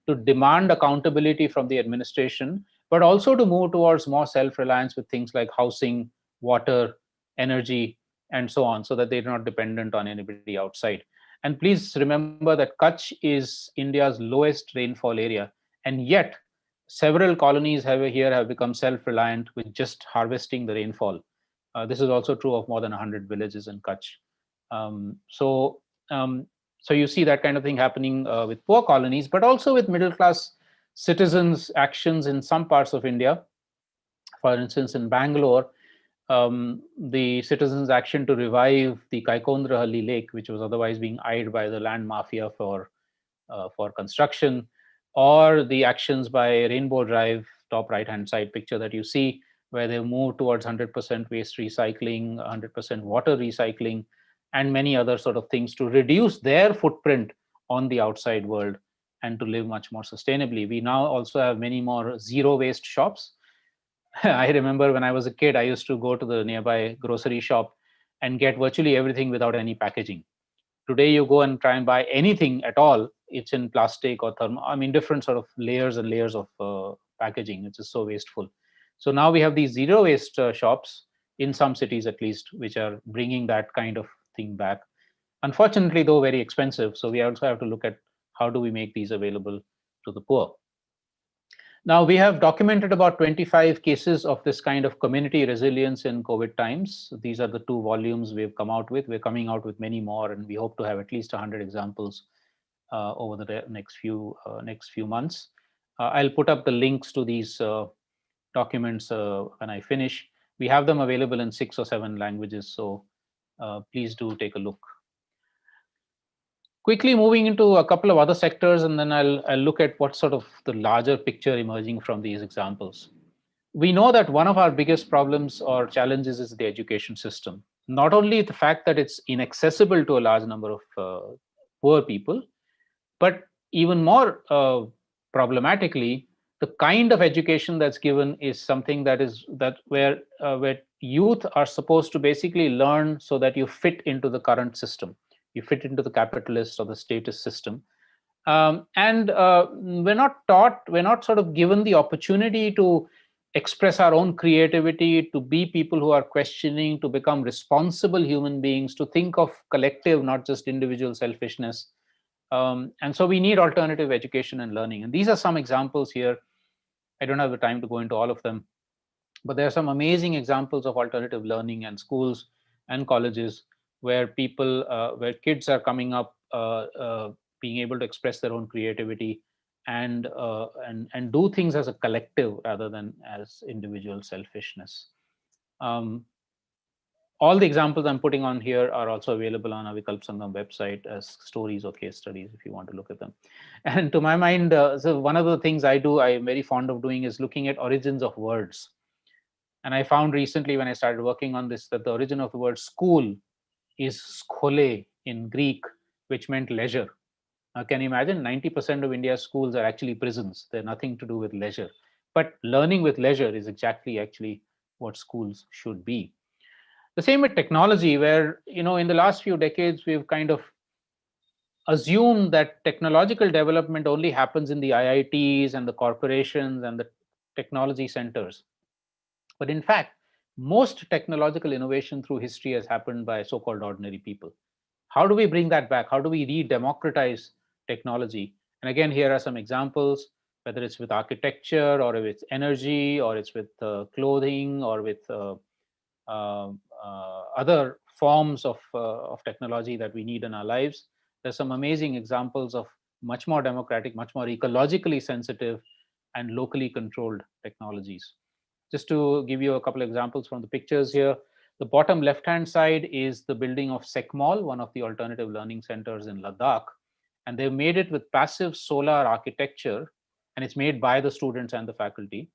to demand accountability from the administration, but also to move towards more self-reliance with things like housing, water, energy, and so on, so that they're not dependent on anybody outside. And please remember that Kutch is India's lowest rainfall area, and yet several colonies here have become self-reliant with just harvesting the rainfall. This is also true of more than 100 villages in Kutch. So you see that kind of thing happening with poor colonies, but also with middle-class citizens' actions in some parts of India. For instance, in Bangalore, the citizens' action to revive the Kaikondrahalli Lake, which was otherwise being eyed by the land mafia for construction, or the actions by Rainbow Drive, top right-hand side picture that you see, where they move towards 100% waste recycling, 100% water recycling, and many other sort of things to reduce their footprint on the outside world and to live much more sustainably. We now also have many more zero waste shops. I remember when I was a kid, I used to go to the nearby grocery shop and get virtually everything without any packaging. Today, you go and try and buy anything at all, it's in plastic or thermal, I mean, different sort of layers and layers of packaging, which is so wasteful. So now we have these zero waste shops in some cities, at least, which are bringing that kind of thing back. Unfortunately, though, very expensive. So we also have to look at how do we make these available to the poor. Now, we have documented about 25 cases of this kind of community resilience in COVID times. These are the 2 volumes we've come out with. We're coming out with many more, and we hope to have at least 100 examples over the next few months. I'll put up the links to these documents when I finish. We have them available in 6 or 7 languages, so please do take a look. Quickly moving into a couple of other sectors, and then I'll look at what sort of the larger picture emerging from these examples. We know that one of our biggest problems or challenges is the education system. Not only the fact that it's inaccessible to a large number of poor people, but even more problematically, the kind of education that's given is something where youth are supposed to basically learn so that you fit into the current system. You fit into the capitalist or the statist system. And we're not taught, we're not sort of given the opportunity to express our own creativity, to be people who are questioning, to become responsible human beings, to think of collective, not just individual selfishness. And so we need alternative education and learning. And these are some examples here. I don't have the time to go into all of them, but there are some amazing examples of alternative learning and schools and colleges where kids are coming up, being able to express their own creativity and do things as a collective rather than as individual selfishness. All the examples I'm putting on here are also available on our Vikalp Sangam website as stories or case studies if you want to look at them. And to my mind, so one of the things I'm very fond of doing is looking at origins of words. And I found recently when I started working on this that the origin of the word school is skole in Greek, which meant leisure. Now, can you imagine 90% of India's schools are actually prisons. They're nothing to do with leisure. But learning with leisure is actually what schools should be. The same with technology, where, in the last few decades, we've kind of assumed that technological development only happens in the IITs and the corporations and the technology centers. But in fact, most technological innovation through history has happened by so-called ordinary people. How do we bring that back? How do we re-democratize technology? And again, here are some examples, whether it's with architecture or with energy, or it's with clothing, or with other forms of technology that we need in our lives. There's some amazing examples of much more democratic, much more ecologically sensitive and locally controlled technologies. Just to give you a couple of examples from the pictures here, the bottom left-hand side is the building of SECMOL, one of the alternative learning centers in Ladakh. And they've made it with passive solar architecture, and it's made by the students and the faculty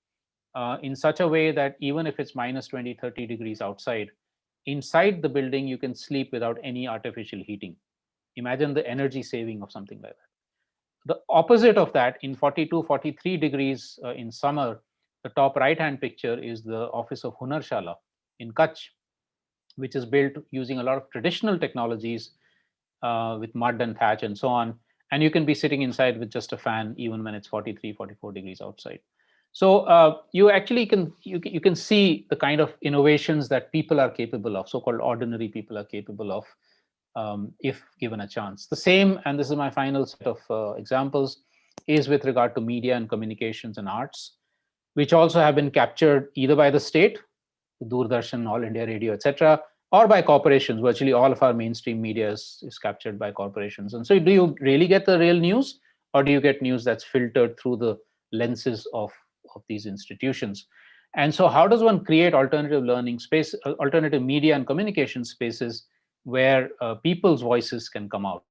in such a way that even if it's minus 20, 30 degrees outside, inside the building, you can sleep without any artificial heating. Imagine the energy saving of something like that. The opposite of that, in 42, 43 degrees in summer, the top right-hand picture is the office of Hunarshala in Kutch, which is built using a lot of traditional technologies with mud and thatch and so on. And you can be sitting inside with just a fan, even when it's 43, 44 degrees outside. So you actually you can see the kind of innovations that people are capable of, so-called ordinary people are capable of, if given a chance. The same, and this is my final set of examples, is with regard to media and communications and arts, which also have been captured either by the state, Doordarshan, All India Radio, etc., or by corporations. Virtually all of our mainstream media is captured by corporations. And so do you really get the real news, or do you get news that's filtered through the lenses of these institutions? And so how does one create alternative learning space, alternative media and communication spaces where people's voices can come out?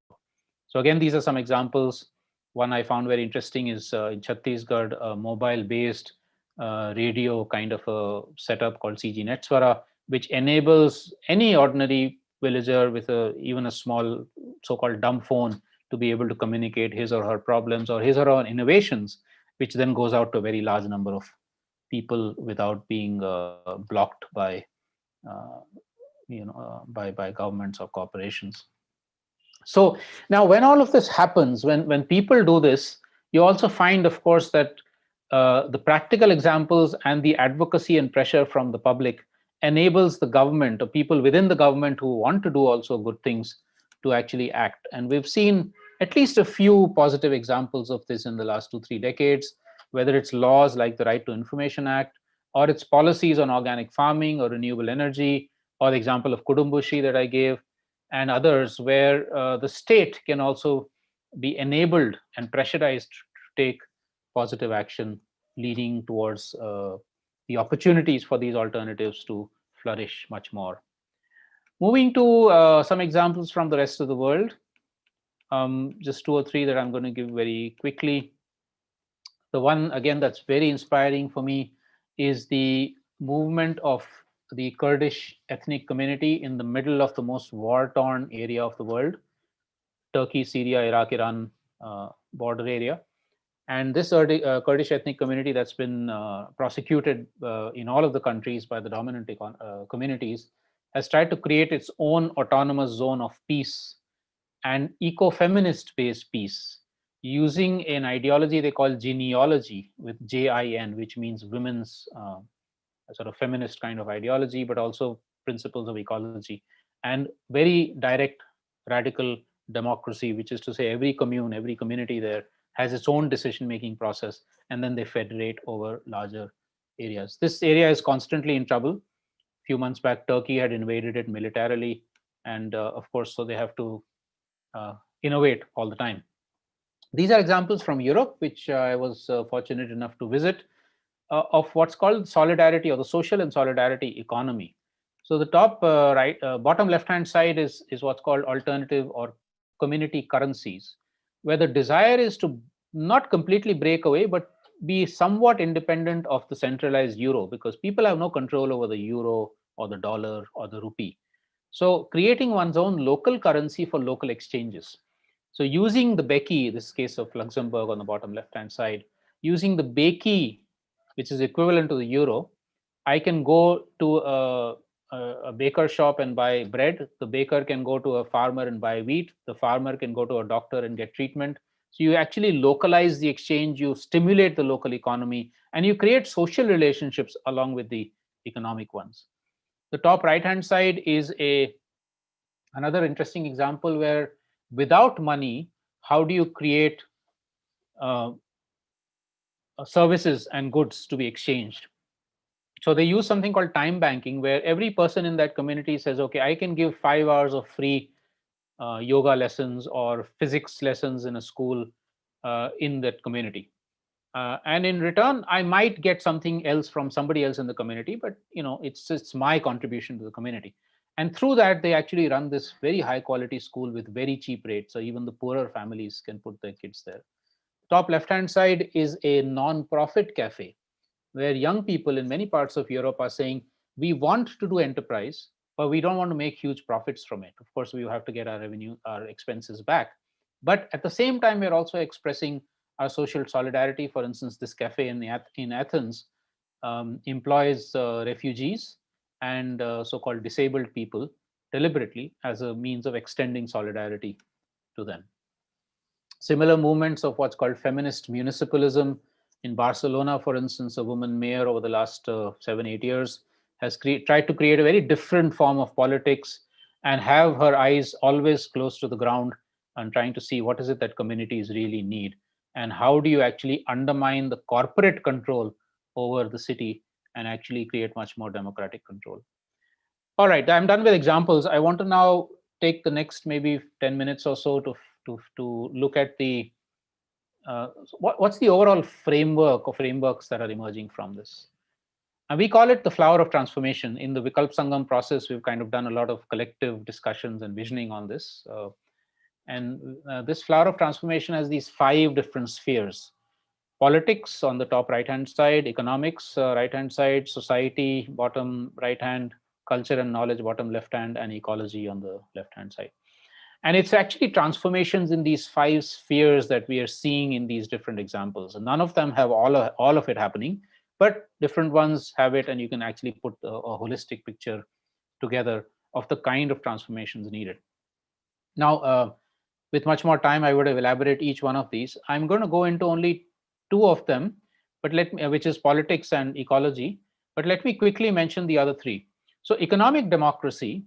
So again, these are some examples. One I found very interesting is in Chhattisgarh, a mobile-based radio kind of a setup called CG Netswara, which enables any ordinary villager with even a small so-called dumb phone to be able to communicate his or her problems or his or her innovations, which then goes out to a very large number of people without being blocked by by governments or corporations. So now when all of this happens, when people do this, you also find, of course, that the practical examples and the advocacy and pressure from the public enables the government or people within the government who want to do also good things to actually act. And we've seen at least a few positive examples of this in the last 2-3 decades, whether it's laws like the Right to Information Act, or it's policies on organic farming or renewable energy, or the example of Kudumbushi that I gave, and others where the state can also be enabled and pressurized to take positive action, leading towards the opportunities for these alternatives to flourish much more. Moving to some examples from the rest of the world, just 2 or 3 that I'm going to give very quickly. The one, again, that's very inspiring for me is the movement of the Kurdish ethnic community in the middle of the most war-torn area of the world, Turkey, Syria, Iraq, Iran border area. And this Kurdish ethnic community that's been prosecuted in all of the countries by the dominant communities has tried to create its own autonomous zone of peace and eco-feminist based peace, using an ideology they call genealogy, with J-I-N, which means women's sort of feminist kind of ideology, but also principles of ecology, and very direct, radical democracy, which is to say every commune, every community there has its own decision-making process, and then they federate over larger areas. This area is constantly in trouble. A few months back, Turkey had invaded it militarily, and of course, so they have to innovate all the time. These are examples from Europe, which I was fortunate enough to visit, of what's called solidarity, or the social and solidarity economy. So the top bottom left-hand side is what's called alternative or community currencies, where the desire is to not completely break away, but be somewhat independent of the centralized euro, because people have no control over the euro or the dollar or the rupee. So creating one's own local currency for local exchanges. So using the Becky, this case of Luxembourg on the bottom left-hand side, using the Becky, which is equivalent to the euro, I can go to a baker shop and buy bread. The baker can go to a farmer and buy wheat. The farmer can go to a doctor and get treatment. So you actually localize the exchange, you stimulate the local economy, and you create social relationships along with the economic ones. The top right-hand side is another interesting example where without money, how do you create services and goods to be exchanged? So they use something called time banking, where every person in that community says, okay, I can give 5 hours of free yoga lessons or physics lessons in a school in that community. And in return, I might get something else from somebody else in the community, but it's my contribution to the community. And through that, they actually run this very high quality school with very cheap rates. So even the poorer families can put their kids there. Top left-hand side is a non-profit cafe, where young people in many parts of Europe are saying, we want to do enterprise, but we don't want to make huge profits from it. Of course, we have to get our revenue, our expenses back. But at the same time, we're also expressing our social solidarity. For instance, this cafe in Athens employs refugees and so-called disabled people deliberately as a means of extending solidarity to them. Similar movements of what's called feminist municipalism. In Barcelona, for instance, a woman mayor over the last 7-8 years has tried to create a very different form of politics and have her eyes always close to the ground and trying to see what is it that communities really need, and how do you actually undermine the corporate control over the city and actually create much more democratic control. All right, I'm done with examples. I want to now take the next maybe 10 minutes or so to look at the what's the overall framework or frameworks that are emerging from this. And we call it the flower of transformation. In the Vikalp Sangam process, we've kind of done a lot of collective discussions and visioning on this. This flower of transformation has these 5 different spheres: politics on the top right-hand side, economics right-hand side, society bottom right-hand, culture and knowledge bottom left-hand, and ecology on the left-hand side. And it's actually transformations in these 5 spheres that we are seeing in these different examples. And none of them have all of it happening, but different ones have it, and you can actually put a holistic picture together of the kind of transformations needed. Now, with much more time, I would have elaborated each one of these. I'm going to go into only 2 of them, but which is politics and ecology. But let me quickly mention the other 3. So economic democracy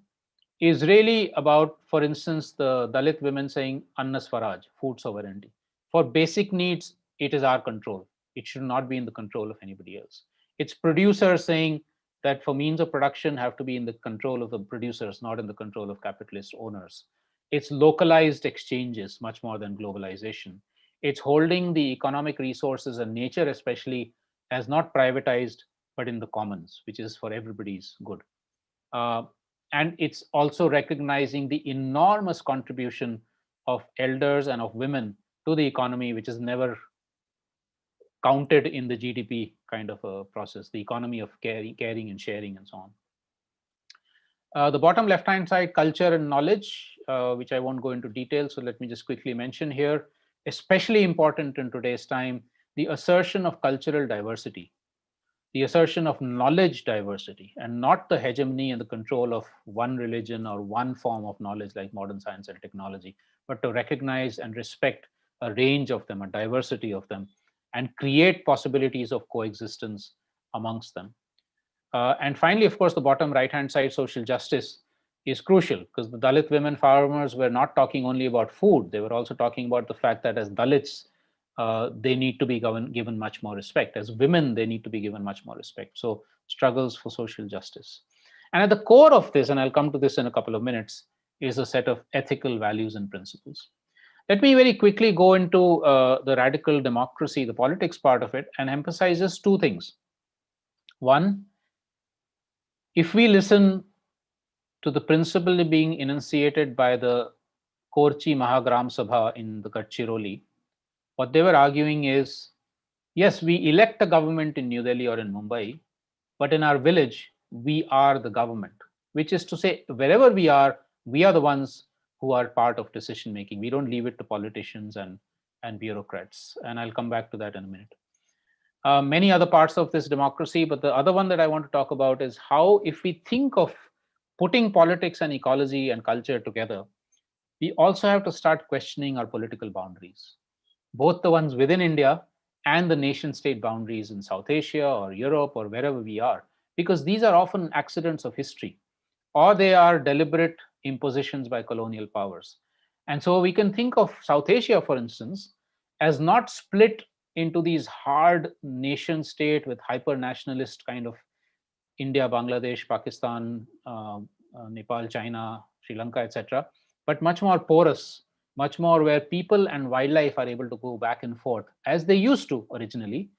is really about, for instance, the Dalit women saying Anna Swaraj, food sovereignty. For basic needs, it is our control. It should not be in the control of anybody else. It's producers saying that for means of production have to be in the control of the producers, not in the control of capitalist owners. It's localized exchanges much more than globalization. It's holding the economic resources and nature especially as not privatized, but in the commons, which is for everybody's good. And it's also recognizing the enormous contribution of elders and of women to the economy, which is never counted in the GDP kind of a process, the economy of caring and sharing and so on. The bottom left-hand side, culture and knowledge, which I won't go into detail, so let me just quickly mention here, especially important in today's time, the assertion of cultural diversity, the assertion of knowledge diversity, and not the hegemony and the control of one religion or one form of knowledge like modern science and technology, but to recognize and respect a range of them, a diversity of them, and create possibilities of coexistence amongst them. And finally, of course, the bottom right-hand side, social justice, is crucial because the Dalit women farmers were not talking only about food. They were also talking about the fact that as Dalits, they need to be given much more respect. As women, they need to be given much more respect. So struggles for social justice. And at the core of this, and I'll come to this in a couple of minutes, is a set of ethical values and principles. Let me very quickly go into the radical democracy, the politics part of it, and emphasize just 2 things. One, if we listen to the principle being enunciated by the Korchi Mahagram Sabha in the Gadchiroli, what they were arguing is, yes, we elect a government in New Delhi or in Mumbai, but in our village, we are the government, which is to say, wherever we are the ones who are part of decision making. We don't leave it to politicians and bureaucrats. And I'll come back to that in a minute. Many other parts of this democracy, but the other one that I want to talk about is how, if we think of putting politics and ecology and culture together, we also have to start questioning our political boundaries, both the ones within India and the nation state boundaries in South Asia or Europe or wherever we are, because these are often accidents of history, or they are deliberate impositions by colonial powers. And so we can think of South Asia, for instance, as not split into these hard nation state with hyper nationalist kind of India, Bangladesh, Pakistan, Nepal, China, Sri Lanka, etc., but much more porous, much more where people and wildlife are able to go back and forth as they used to originally,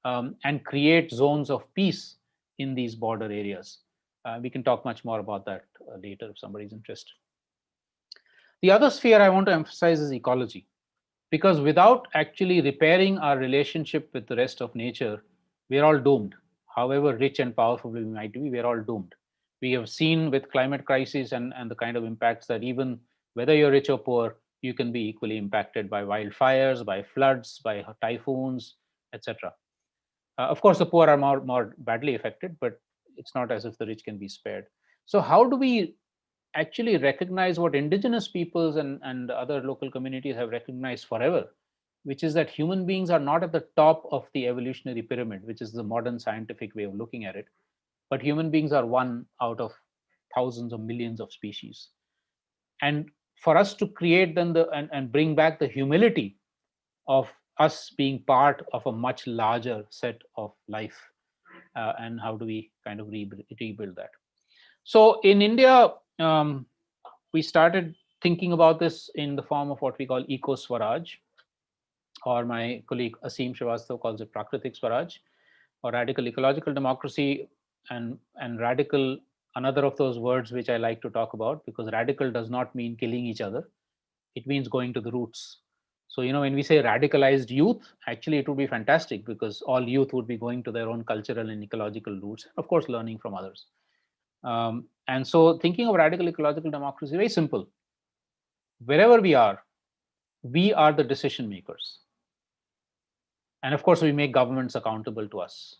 and create zones of peace in these border areas. We can talk much more about that later if somebody's interested. The other sphere I want to emphasize is ecology, because without actually repairing our relationship with the rest of nature, we're all doomed. However rich and powerful we might be, we're all doomed. We have seen with climate crisis and the kind of impacts that even whether you're rich or poor, you can be equally impacted by wildfires, by floods, by typhoons, etc. Of course, the poor are more badly affected, but it's not as if the rich can be spared. So how do we actually recognize what indigenous peoples and other local communities have recognized forever, which is that human beings are not at the top of the evolutionary pyramid, which is the modern scientific way of looking at it, but human beings are one out of thousands or millions of species. And for us to create then and bring back the humility of us being part of a much larger set of life, and how do we kind of rebuild that? So in India, we started thinking about this in the form of what we call Eco Swaraj, or my colleague Asim Srivastava calls it Prakritik Swaraj, or radical ecological democracy, and radical, another of those words which I like to talk about, because radical does not mean killing each other. It means going to the roots. So, when we say radicalized youth, actually it would be fantastic because all youth would be going to their own cultural and ecological roots, of course, learning from others. And so thinking of radical ecological democracy, very simple. Wherever we are the decision makers. And of course, we make governments accountable to us.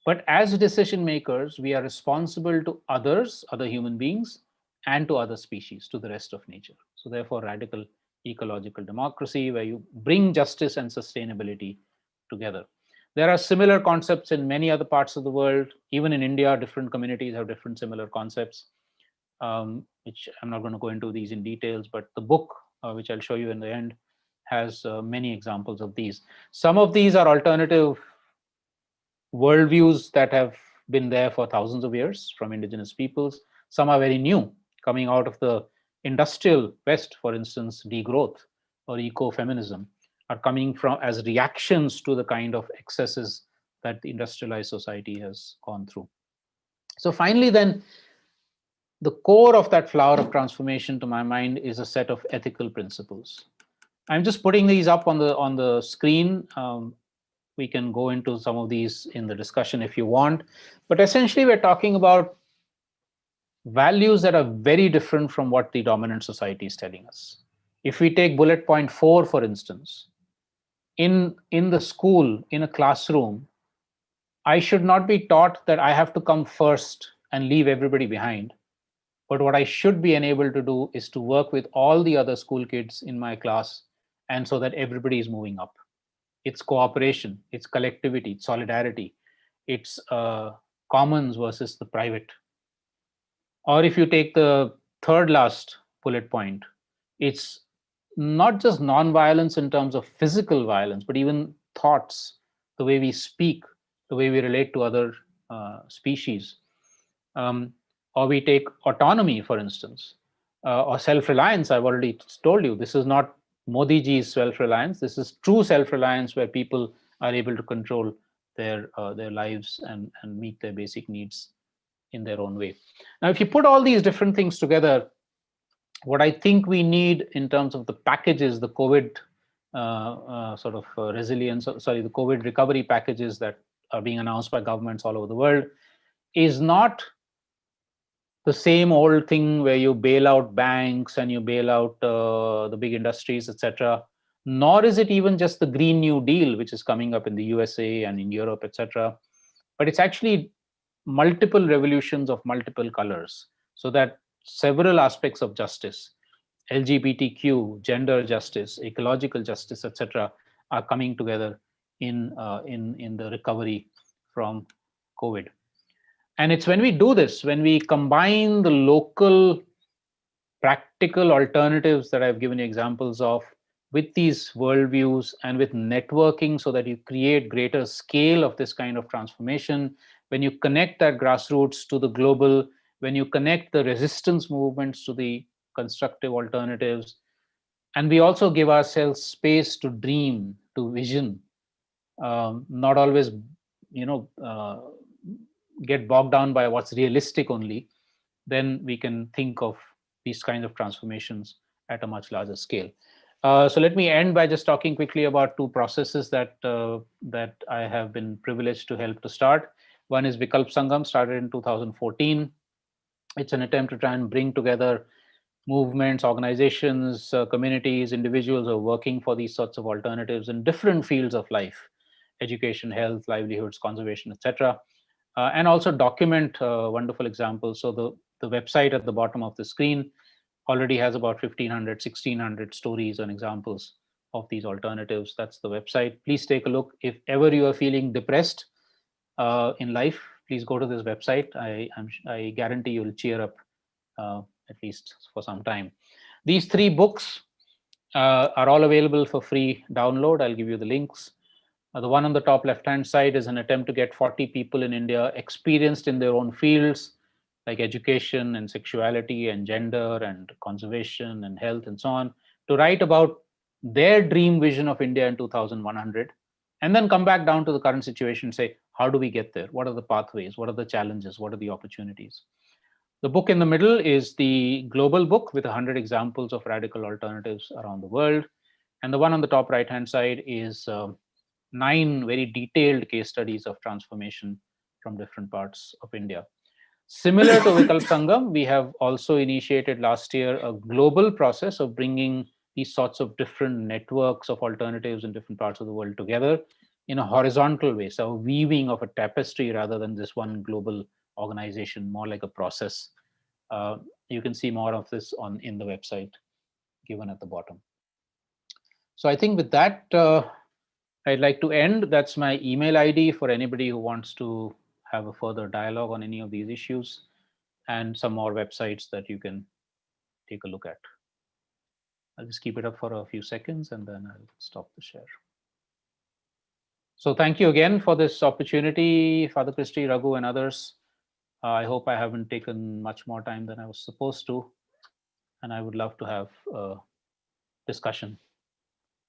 But as decision makers, we are responsible to others, other human beings, and to other species, to the rest of nature. So therefore, radical ecological democracy, where you bring justice and sustainability together. There are similar concepts in many other parts of the world. Even in India, different communities have different similar concepts, which I'm not going to go into these in details, but the book, which I'll show you in the end, has many examples of these. Some of these are alternative worldviews that have been there for thousands of years from indigenous peoples. Some are very new, coming out of the industrial West, for instance, degrowth or ecofeminism are coming from as reactions to the kind of excesses that the industrialized society has gone through. So finally, then, the core of that flower of transformation, to my mind, is a set of ethical principles. I'm just putting these up on the screen. We can go into some of these in the discussion if you want. But essentially, we're talking about values that are very different from what the dominant society is telling us. If we take bullet point 4, for instance, in the school, in a classroom, I should not be taught that I have to come first and leave everybody behind. But what I should be enabled to do is to work with all the other school kids in my class, and so that everybody is moving up. It's cooperation, it's collectivity, it's solidarity, it's commons versus the private. Or if you take the third last bullet point, it's not just non-violence in terms of physical violence, but even thoughts, the way we speak, the way we relate to other species. Or we take autonomy, for instance, or self-reliance. I've already told you, this is not Modi ji's self-reliance. This is true self-reliance, where people are able to control their lives and meet their basic needs in their own way. Now, if you put all these different things together, what I think we need in terms of the packages, the COVID the COVID recovery packages that are being announced by governments all over the world, is not the same old thing where you bail out banks and you bail out the big industries, etc. Nor is it even just the Green New Deal, which is coming up in the USA and in Europe, etc. But it's actually multiple revolutions of multiple colors, so that several aspects of justice, LGBTQ, gender justice, ecological justice, etc., are coming together in the recovery from COVID. And it's when we do this, when we combine the local practical alternatives that I've given you examples of with these worldviews and with networking, so that you create greater scale of this kind of transformation, when you connect that grassroots to the global, when you connect the resistance movements to the constructive alternatives, and we also give ourselves space to dream, to vision, not always, get bogged down by what's realistic only, then we can think of these kinds of transformations at a much larger scale. So let me end by just talking quickly about two processes that I have been privileged to help to start. One is Vikalp Sangam, started in 2014. It's an attempt to try and bring together movements, organizations, communities, individuals who are working for these sorts of alternatives in different fields of life: education, health, livelihoods, conservation, etc. And also document wonderful examples. So the website at the bottom of the screen already has about 1,500, 1,600 stories and examples of these alternatives. That's the website. Please take a look. If ever you are feeling depressed in life, please go to this website. I guarantee you'll cheer up at least for some time. These 3 books are all available for free download. I'll give you the links. The one on the top left-hand side is an attempt to get 40 people in India experienced in their own fields, like education and sexuality and gender and conservation and health and so on, to write about their dream vision of India in 2100, and then come back down to the current situation and say, how do we get there? What are the pathways? What are the challenges? What are the opportunities? The book in the middle is the global book with 100 examples of radical alternatives around the world. And the one on the top right-hand side is 9 very detailed case studies of transformation from different parts of India. Similar to Vikalp Sangam, we have also initiated last year a global process of bringing these sorts of different networks of alternatives in different parts of the world together in a horizontal way, so a weaving of a tapestry rather than this one global organization, more like a process. You can see more of this in the website given at the bottom. So I think with that, I'd like to end. That's my email ID for anybody who wants to have a further dialogue on any of these issues, and some more websites that you can take a look at. I'll just keep it up for a few seconds and then I'll stop the share. So thank you again for this opportunity, Father Christy, Raghu, and others. I hope I haven't taken much more time than I was supposed to, and I would love to have a discussion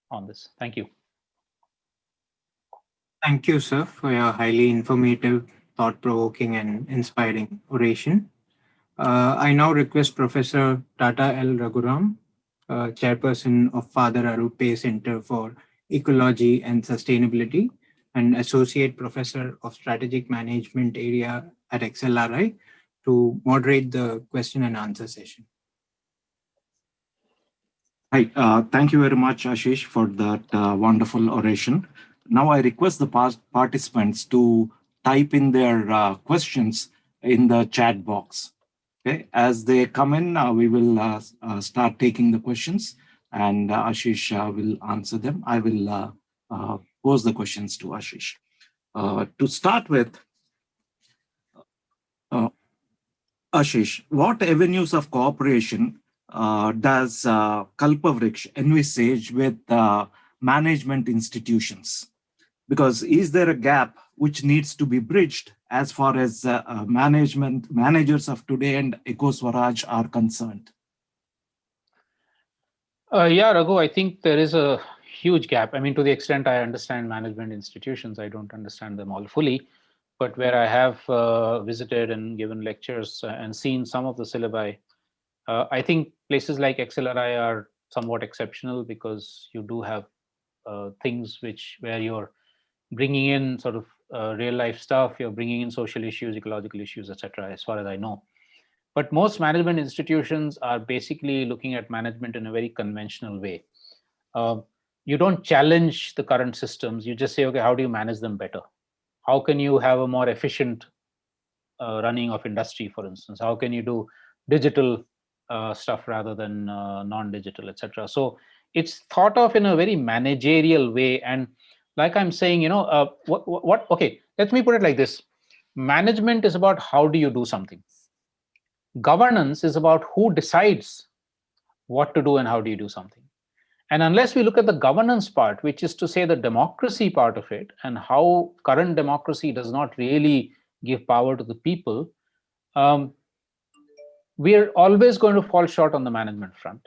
on this. Thank you. Thank you, sir, for your highly informative, thought-provoking, and inspiring oration. I now request Professor Tata L. Raghuram, Chairperson of Father Arupe Center for Ecology and Sustainability and Associate Professor of Strategic Management Area at XLRI, to moderate the question and answer session. Hi, thank you very much, Ashish, for that wonderful oration. Now I request the participants to type in their questions in the chat box. Okay, as they come in, we will start taking the questions, and Ashish will answer them. I will pose the questions to Ashish. To start with, Ashish, what avenues of cooperation does Kalpavriksha envisage with management institutions? Because is there a gap which needs to be bridged as far as managers of today and Eco-Swaraj are concerned? Yeah, Raghu, I think there is a huge gap. I mean, to the extent I understand management institutions, I don't understand them all fully. But where I have visited and given lectures and seen some of the syllabi, I think places like XLRI are somewhat exceptional, because you do have things where you're bringing in sort of real life stuff, you're bringing in social issues, ecological issues, etc., as far as I know. But most management institutions are basically looking at management in a very conventional way. You don't challenge the current systems. You just say, okay, how do you manage them better? How can you have a more efficient running of industry, for instance? How can you do digital stuff rather than non-digital, etc.? So it's thought of in a very managerial way. And like I'm saying, okay, let me put it like this. Management is about how do you do something. Governance is about who decides what to do and how do you do something. And unless we look at the governance part, which is to say the democracy part of it, and how current democracy does not really give power to the people, we're always going to fall short on the management front.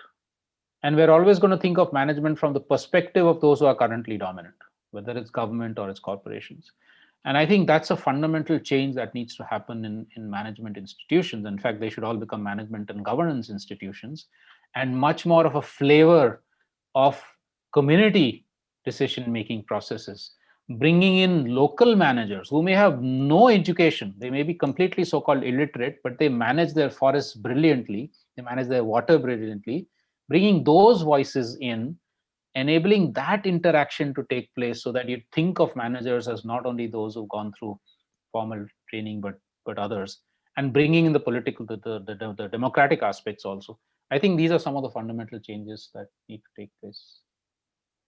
And we're always going to think of management from the perspective of those who are currently dominant, whether it's government or it's corporations. And I think that's a fundamental change that needs to happen in management institutions. In fact, they should all become management and governance institutions, and much more of a flavor of community decision-making processes, bringing in local managers who may have no education. They may be completely so-called illiterate, but they manage their forests brilliantly. They manage their water brilliantly, bringing those voices in, enabling that interaction to take place, so that you think of managers as not only those who've gone through formal training, but others, and bringing in the political, the democratic aspects also. I think these are some of the fundamental changes that need to take place.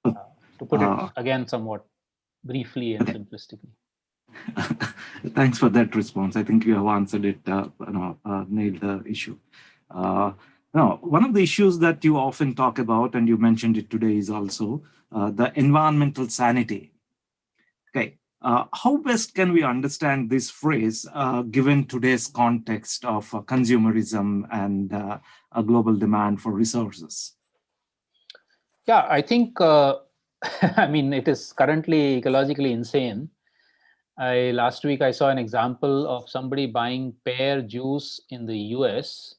To put it again somewhat briefly and simplistically. Thanks for that response. I think you have answered it, nailed the issue. Now, one of the issues that you often talk about, and you mentioned it today, is also the environmental sanity. Okay, how best can we understand this phrase given today's context of consumerism and a global demand for resources? Yeah, I think, I mean, it is currently ecologically insane. Last week, I saw an example of somebody buying pear juice in the US,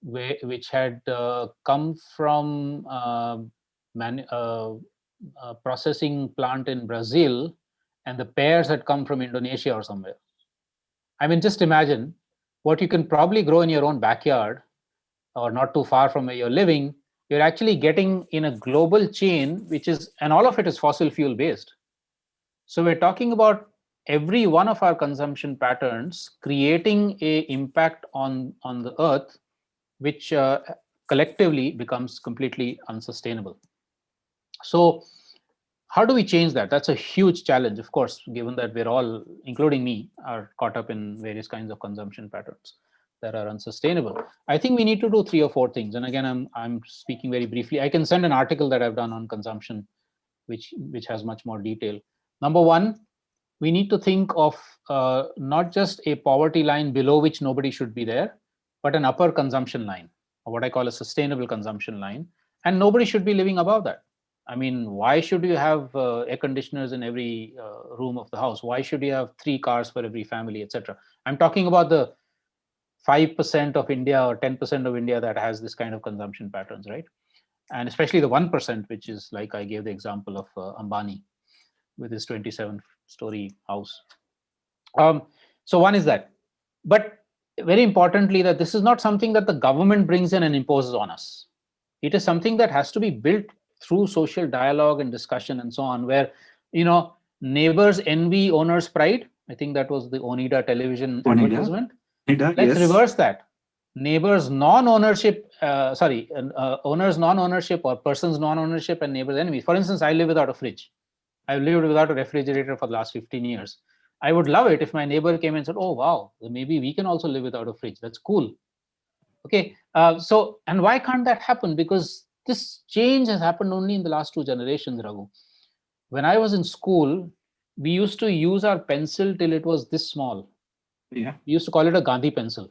which had come from processing plant in Brazil and the pears had come from Indonesia or somewhere. I mean, just imagine what you can probably grow in your own backyard or not too far from where you're living. You're actually getting in a global chain, which is, and all of it is fossil fuel based. So we're talking about every one of our consumption patterns creating a impact on the earth, which collectively becomes completely unsustainable. So how do we change that? That's a huge challenge, of course, given that we're all, including me, are caught up in various kinds of consumption patterns that are unsustainable. I think we need to do 3 or 4 things. And again, I'm speaking very briefly. I can send an article that I've done on consumption, which has much more detail. Number 1, we need to think of not just a poverty line below which nobody should be there, but an upper consumption line, or what I call a sustainable consumption line. And nobody should be living above that. I mean, why should you have air conditioners in every room of the house? Why should you have 3 cars for every family, etc.? I'm talking about the 5% of India or 10% of India that has this kind of consumption patterns, right? And especially the 1%, which is like I gave the example of Ambani with his 27-story house. So one is that. But very importantly, that this is not something that the government brings in and imposes on us. It is something that has to be built through social dialogue and discussion and so on, where, neighbors envy owners' pride. I think that was the Oneida television advertisement. Let's reverse that. Neighbors non-ownership, owners non-ownership or persons non-ownership and neighbors envy. For instance, I live without a fridge. I've lived without a refrigerator for the last 15 years. I would love it if my neighbor came and said, oh, wow, maybe we can also live without a fridge. That's cool. Okay, and why can't that happen? Because this change has happened only in the last 2 generations, Raghu. When I was in school, we used to use our pencil till it was this small. Yeah. We used to call it a Gandhi pencil.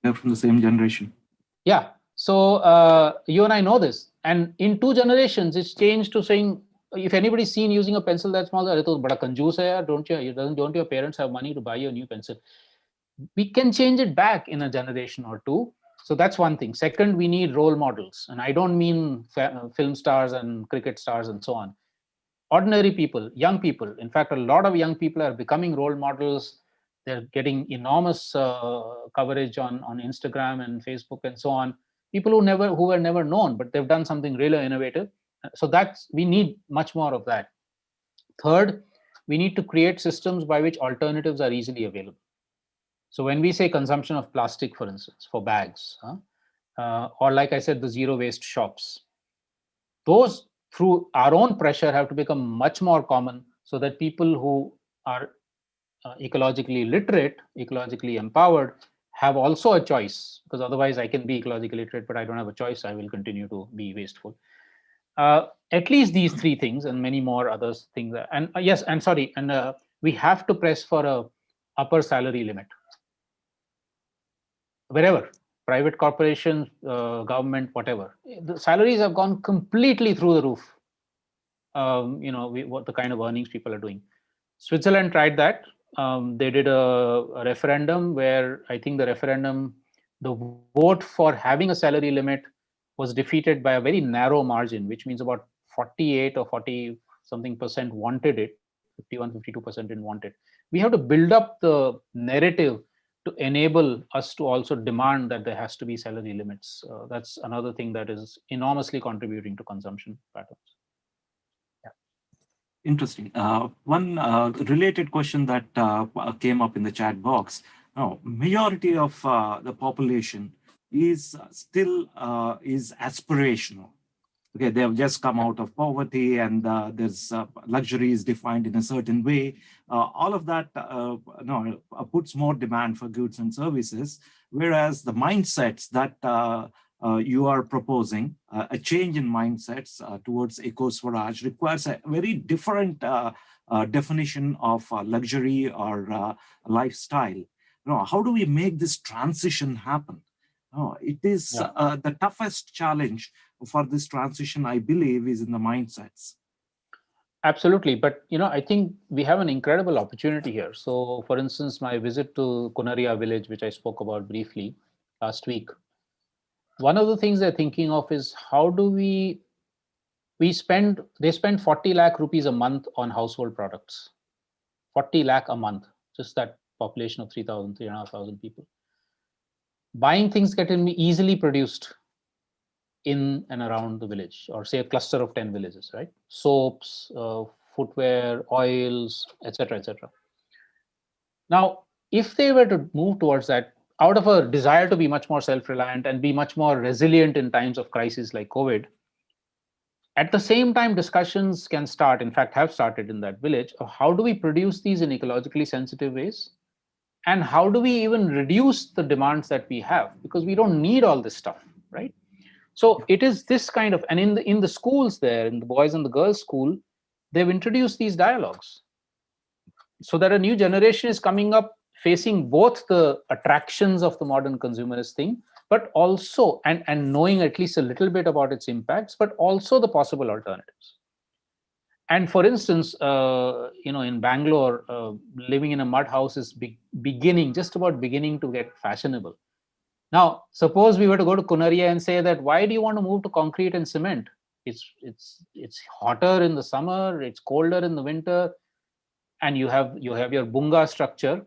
They're from the same generation. Yeah. So you and I know this. And in 2 generations, it's changed to saying, if anybody's seen using a pencil that small, don't your parents have money to buy you a new pencil? We can change it back in a generation or 2. So that's one thing. Second, we need role models. And I don't mean film stars and cricket stars and so on. Ordinary people, young people. In fact, a lot of young people are becoming role models. They're getting enormous coverage on Instagram and Facebook and so on. People who were never known, but they've done something really innovative. So we need much more of that. Third, we need to create systems by which alternatives are easily available. So when we say consumption of plastic, for instance, for bags, or like I said, the zero waste shops, those through our own pressure have to become much more common so that people who are ecologically literate, ecologically empowered, have also a choice, because otherwise I can be ecologically literate, but I don't have a choice. I will continue to be wasteful. At least these 3 things and many more other things. And we have to press for a upper salary limit. Wherever, private corporations, government, whatever. The salaries have gone completely through the roof. What the kind of earnings people are doing. Switzerland tried that. They did a referendum where I think the vote for having a salary limit was defeated by a very narrow margin, which means about 48 or 40 something percent wanted it, 51, 52% didn't want it. We have to build up the narrative to enable us to also demand that there has to be salary limits. That's another thing that is enormously contributing to consumption patterns. Interesting. One related question that came up in the chat box. Now, majority of the population is still is aspirational. Okay, they have just come out of poverty, and there's luxury is defined in a certain way. All of that puts more demand for goods and services, whereas the mindsets that you are proposing, a change in mindsets towards eco-swaraj requires a very different definition of luxury or lifestyle. How do we make this transition happen? It is the toughest challenge for this transition, I believe, is in the mindsets. Absolutely. But, I think we have an incredible opportunity here. So, for instance, my visit to Kunaria village, which I spoke about briefly last week, one of the things they're thinking of is how do we they spend 40 lakh rupees a month on household products. 40 lakh a month, just that population of 3,500 people. Buying things that can be easily produced in and around the village, or say a cluster of 10 villages, right? Soaps, footwear, oils, etc., etc. Now, if they were to move towards that, out of a desire to be much more self-reliant and be much more resilient in times of crisis like COVID, at the same time, discussions can start, in fact, have started in that village, of how do we produce these in ecologically sensitive ways? And how do we even reduce the demands that we have? Because we don't need all this stuff, right? So it is this kind of, and in the schools there, in the boys and the girls school, they've introduced these dialogues so that a new generation is coming up facing both the attractions of the modern consumerist thing, but also, and knowing at least a little bit about its impacts, but also the possible alternatives. And for instance, in Bangalore, living in a mud house is just about beginning to get fashionable. Now, suppose we were to go to Kunaria and say that, why do you want to move to concrete and cement? It's hotter in the summer, it's colder in the winter, and you have your bunga structure,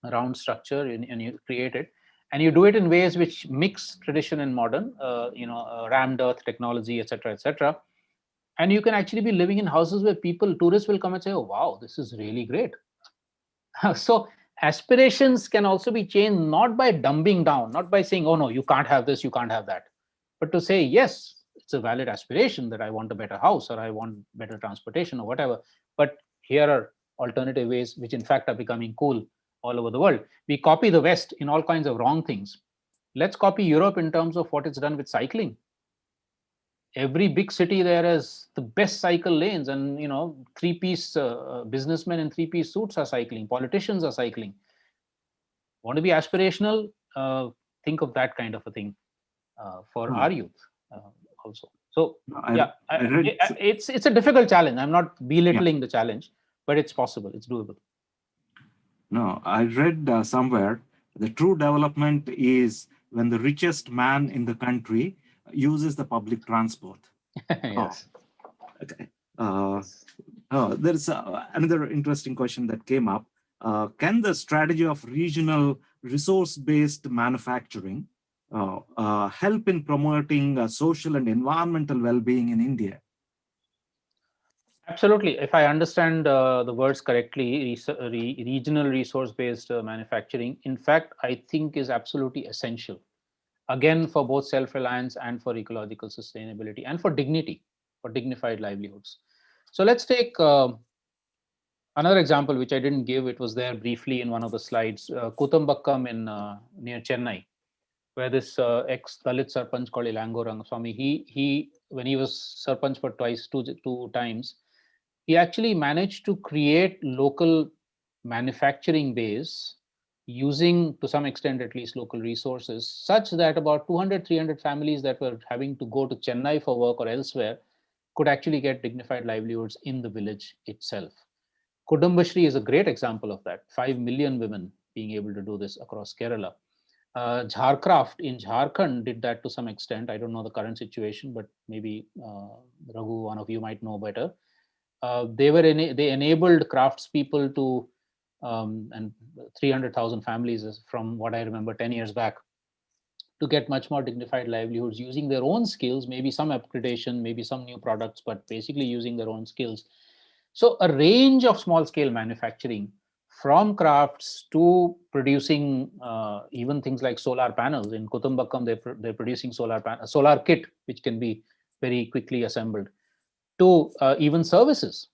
a round structure, and you create it, and you do it in ways which mix tradition and modern, rammed earth technology, etc., etc. And you can actually be living in houses where tourists will come and say, oh, wow, this is really great. So aspirations can also be changed, not by dumbing down, not by saying, oh, no, you can't have this, you can't have that, but to say, yes, it's a valid aspiration that I want a better house or I want better transportation or whatever. But here are alternative ways which in fact are becoming cool all over the world. We copy the West in all kinds of wrong things. Let's copy Europe in terms of what it's done with cycling. Every big city there has the best cycle lanes, and three-piece businessmen in three-piece suits are cycling. Politicians are cycling. Want to be aspirational? Think of that kind of a thing for our youth also. So it's a difficult challenge. I'm not belittling the challenge, but it's possible. It's doable. No, I read somewhere the true development is when the richest man in the country uses the public transport. Yes. Okay. There's another interesting question that came up. Can the strategy of regional resource-based manufacturing help in promoting social and environmental well-being in India? Absolutely. If I understand the words correctly, regional resource-based manufacturing, in fact, I think is absolutely essential. Again, for both self-reliance and for ecological sustainability and for dignity, for dignified livelihoods. So let's take another example, which I didn't give. It was there briefly in one of the slides. Kutambakkam near Chennai, where this ex-Dalit Sarpanch called Ilango Rangaswamy, he when he was Sarpanch for two times, he actually managed to create local manufacturing base using, to some extent at least, local resources, such that about 200-300 families that were having to go to Chennai for work or elsewhere could actually get dignified livelihoods in the village itself. Kudumbashree is a great example of that. 5 million women being able to do this across Kerala. Jharcraft in Jharkhand did that to some extent. I don't know the current situation, but maybe Raghu, one of you might know better. They enabled craftspeople to, and 300,000 families from what I remember 10 years back, to get much more dignified livelihoods using their own skills, maybe some upgradation, maybe some new products, but basically using their own skills. So a range of small scale manufacturing, from crafts to producing even things like solar panels. In Kutumbakkam, they're producing solar kit, which can be very quickly assembled, to even services.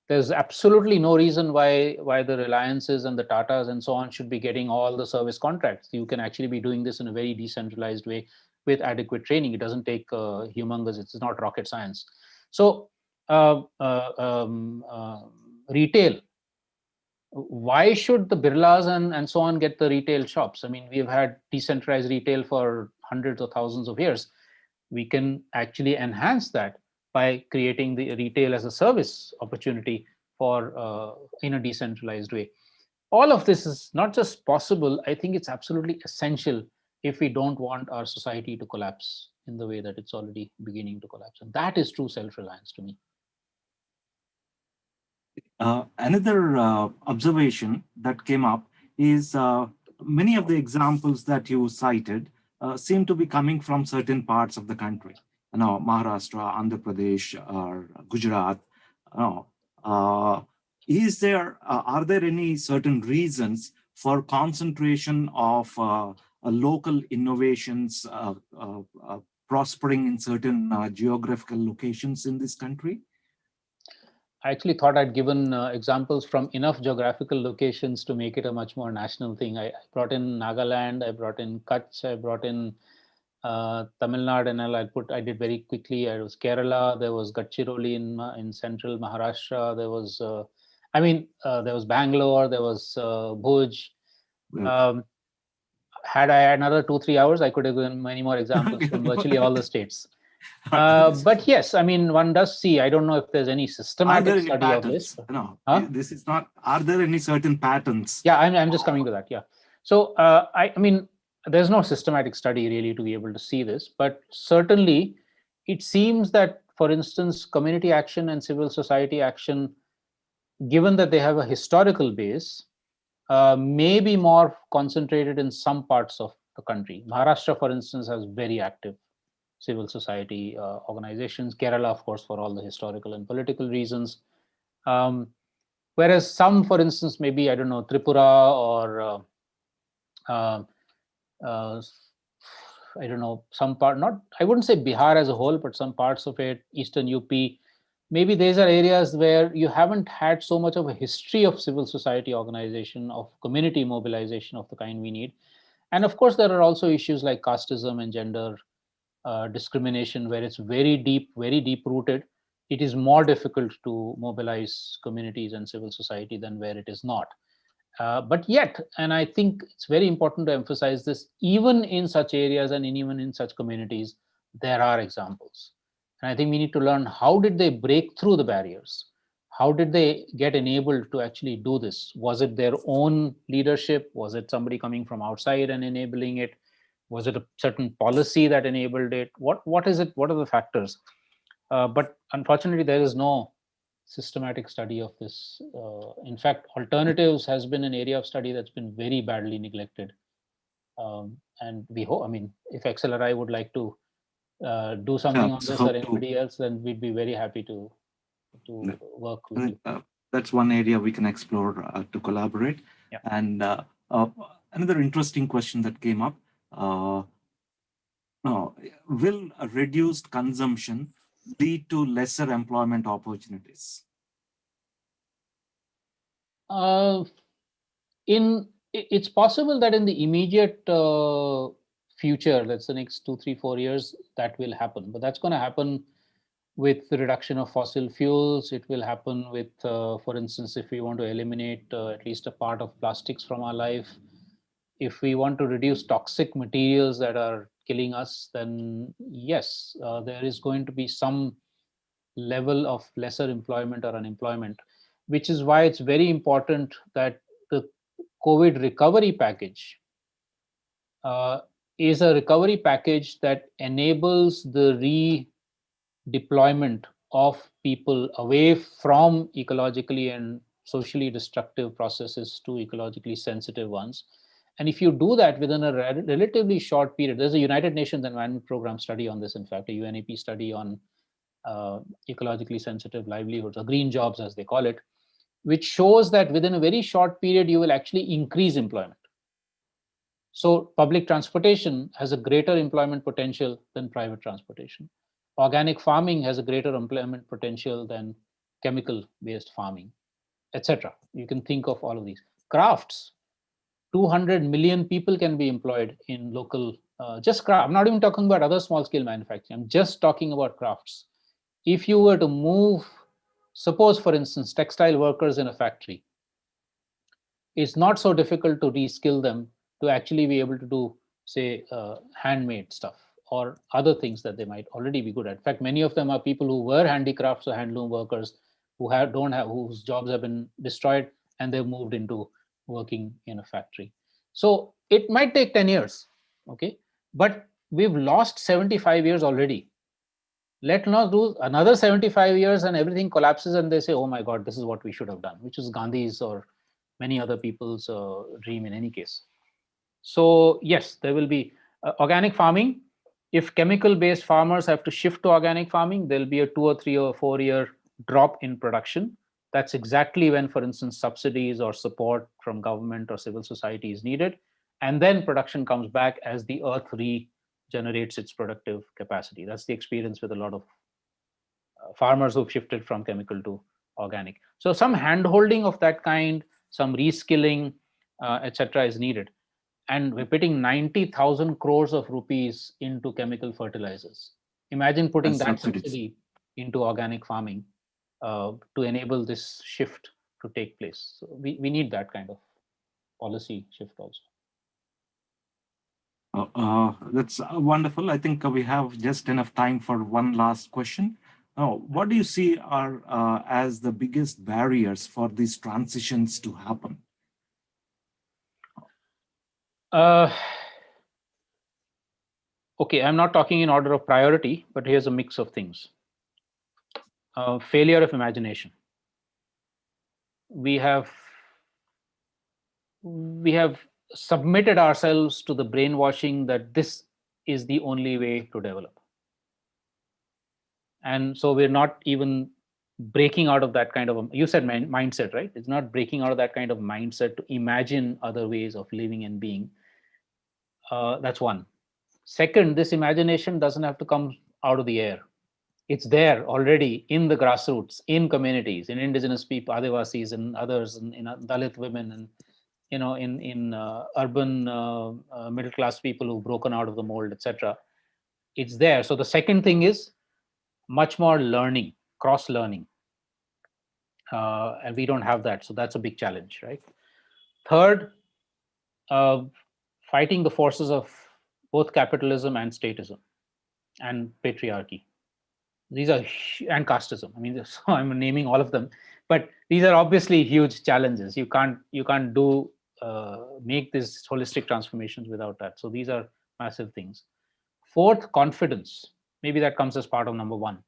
There's absolutely no reason why the Reliances and the Tatas and so on should be getting all the service contracts. You can actually be doing this in a very decentralized way with adequate training. It doesn't take humongous, it's not rocket science. So retail, why should the Birlas and so on get the retail shops? I mean, we've had decentralized retail for hundreds of thousands of years. We can actually enhance that by creating the retail as a service opportunity for in a decentralized way. All of this is not just possible, I think it's absolutely essential if we don't want our society to collapse. in the way that it's already beginning to collapse. And that is true self-reliance to me. Another observation that came up is many of the examples that you cited seem to be coming from certain parts of the country. Maharashtra, Andhra Pradesh, or Gujarat. Are there any certain reasons for concentration of local innovations prospering in certain geographical locations in this country? I actually thought I'd given examples from enough geographical locations to make it a much more national thing. I brought in Nagaland, I brought in Kutch, I brought in Tamil Nadu, and I did very quickly. There was Kerala, there was Gadchiroli in central Maharashtra, there was, there was Bangalore, there was Bhuj. Had I had another 2-3 hours, I could have given many more examples from virtually all the states. But yes, I mean, one does see, I don't know if there's any systematic study of this. No, this is not, are there any certain patterns? Yeah, I'm just coming to that, yeah. So, I mean, there's no systematic study really to be able to see this, but certainly it seems that, for instance, community action and civil society action, given that they have a historical base, may be more concentrated in some parts of the country. Maharashtra, for instance, has very active civil society organizations. Kerala, of course, for all the historical and political reasons. Whereas some, for instance, maybe, I don't know, Tripura or I don't know, some part, I wouldn't say Bihar as a whole, but some parts of it, Eastern UP, maybe these are areas where you haven't had so much of a history of civil society organization, of community mobilization of the kind we need. And of course, there are also issues like casteism and gender discrimination, where it's very deep rooted. It is more difficult to mobilize communities and civil society than where it is not. But yet, and I think it's very important to emphasize this, even in such areas and even in such communities, there are examples. And I think we need to learn, how did they break through the barriers? How did they get enabled to actually do this? Was it their own leadership? Was it somebody coming from outside and enabling it? Was it a certain policy that enabled it? What is it? What are the factors? But unfortunately, there is no systematic study of this. In fact, alternatives has been an area of study that's been very badly neglected. And we hope, I mean, if XLRI would like to do something on this or anybody else, then we'd be very happy to work with you. That's one area we can explore to collaborate. Yeah. And another interesting question that came up, will a reduced consumption lead to lesser employment opportunities? It's possible that in the immediate future, that's the next 2, 3, 4 years, that will happen. But that's going to happen with the reduction of fossil fuels. It will happen with, for instance, if we want to eliminate at least a part of plastics from our life. If we want to reduce toxic materials that are killing us, then yes, there is going to be some level of lesser employment or unemployment, which is why it's very important that the COVID recovery package is a recovery package that enables the redeployment of people away from ecologically and socially destructive processes to ecologically sensitive ones. And if you do that within a relatively short period, there's a United Nations Environment Program study on this, in fact, a UNEP study on ecologically sensitive livelihoods, or green jobs as they call it, which shows that within a very short period, you will actually increase employment. So public transportation has a greater employment potential than private transportation. Organic farming has a greater employment potential than chemical-based farming, etc. You can think of all of these. Crafts, 200 million people can be employed in local, just craft. I'm not even talking about other small-scale manufacturing. I'm just talking about crafts. If you were to move, suppose, for instance, textile workers in a factory, it's not so difficult to reskill them to actually be able to do, say, handmade stuff or other things that they might already be good at. In fact, many of them are people who were handicrafts or handloom workers whose jobs have been destroyed, and they've moved into working in a factory. So it might take 10 years, okay? But we've lost 75 years already. Let not do another 75 years and everything collapses and they say, oh my God, this is what we should have done, which is Gandhi's or many other people's dream in any case. So yes, there will be organic farming. If chemical-based farmers have to shift to organic farming, there'll be a 2 or 3 or 4 year drop in production. That's exactly when, for instance, subsidies or support from government or civil society is needed. And then production comes back as the earth regenerates its productive capacity. That's the experience with a lot of farmers who've shifted from chemical to organic. So some hand-holding of that kind, some reskilling, etc. is needed. And we're putting 90,000 crores of rupees into chemical fertilizers. Imagine putting that subsidy into organic farming to enable this shift to take place. So we need that kind of policy shift also. That's wonderful. I think we have just enough time for one last question. What do you see are as the biggest barriers for these transitions to happen? Okay, I'm not talking in order of priority, but here's a mix of things. Failure of imagination. We have submitted ourselves to the brainwashing that this is the only way to develop. And so we're not even breaking out of that kind of, you said mindset, right? It's not breaking out of that kind of mindset to imagine other ways of living and being. That's one. Second, this imagination doesn't have to come out of the air. It's there already in the grassroots, in communities, in indigenous people, Adivasis and others, in Dalit women, and in urban middle-class people who've broken out of the mold, etc. It's there. So the second thing is much more learning, cross-learning. And we don't have that. So that's a big challenge, right? Third, fighting the forces of both capitalism and statism and patriarchy. These are, and casteism. I mean, so I'm naming all of them, but these are obviously huge challenges. You can't do make these holistic transformations without that. So these are massive things. Fourth, confidence. Maybe that comes as part of number one.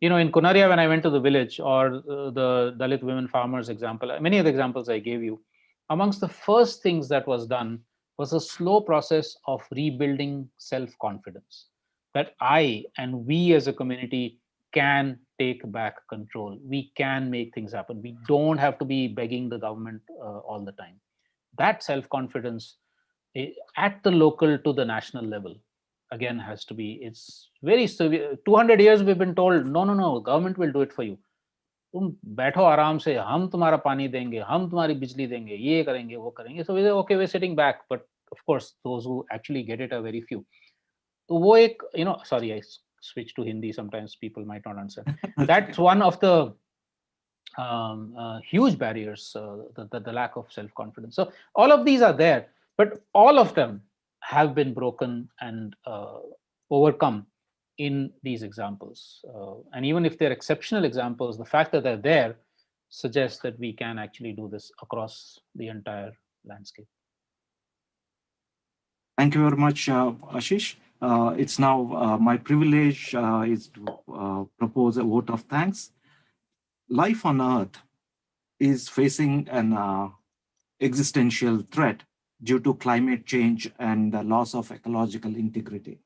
In Kunaria, when I went to the village, or the Dalit women farmers example, many of the examples I gave you, amongst the first things that was done was a slow process of rebuilding self-confidence. That I and we as a community can take back control. We can make things happen. We don't have to be begging the government all the time. That self-confidence at the local to the national level, again, has to be, it's very severe. 200 years we've been told, no, government will do it for you. तुम बैठो आराम से, हम तुम्हारा पानी देंगे, हम तुम्हारी बिजली देंगे, ये करेंगे, वो करेंगे. So we say, okay, we're sitting back, but of course, those who actually get it are very few. तो वो एक, sorry, I switch to Hindi. Sometimes people might not understand. That's one of the huge barriers, the lack of self-confidence. So all of these are there, but all of them have been broken and overcome in these examples. And even if they're exceptional examples, the fact that they're there suggests that we can actually do this across the entire landscape. Thank you very much, Ashish. It's now my privilege is to propose a vote of thanks. Life on Earth is facing an existential threat due to climate change and the loss of ecological integrity.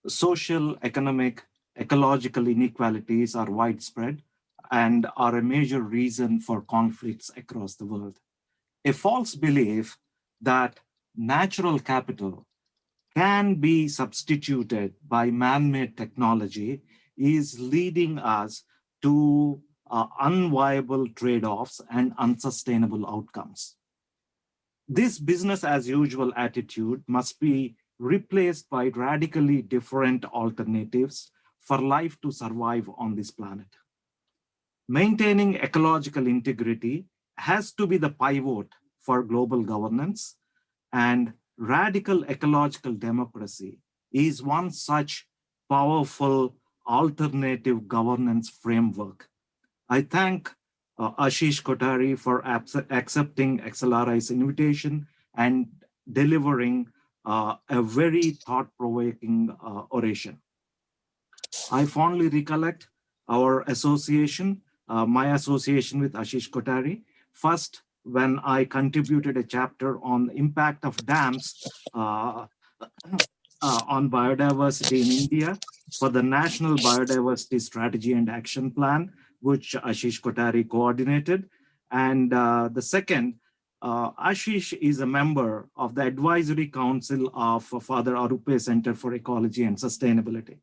Social, economic, ecological inequalities are widespread and are a major reason for conflicts across the world. A false belief that natural capital can be substituted by man-made technology is leading us to unviable trade-offs and unsustainable outcomes. This business as usual attitude must be replaced by radically different alternatives for life to survive on this planet. Maintaining ecological integrity has to be the pivot for global governance, and radical ecological democracy is one such powerful alternative governance framework. I thank Ashish Kothari for accepting XLRI's invitation and delivering a very thought-provoking oration. I fondly recollect our association, my association with Ashish Kothari. First, when I contributed a chapter on the impact of dams on biodiversity in India for the National Biodiversity Strategy and Action Plan, which Ashish Kothari coordinated. And the second, Ashish is a member of the Advisory Council of Father Arupe Center for Ecology and Sustainability.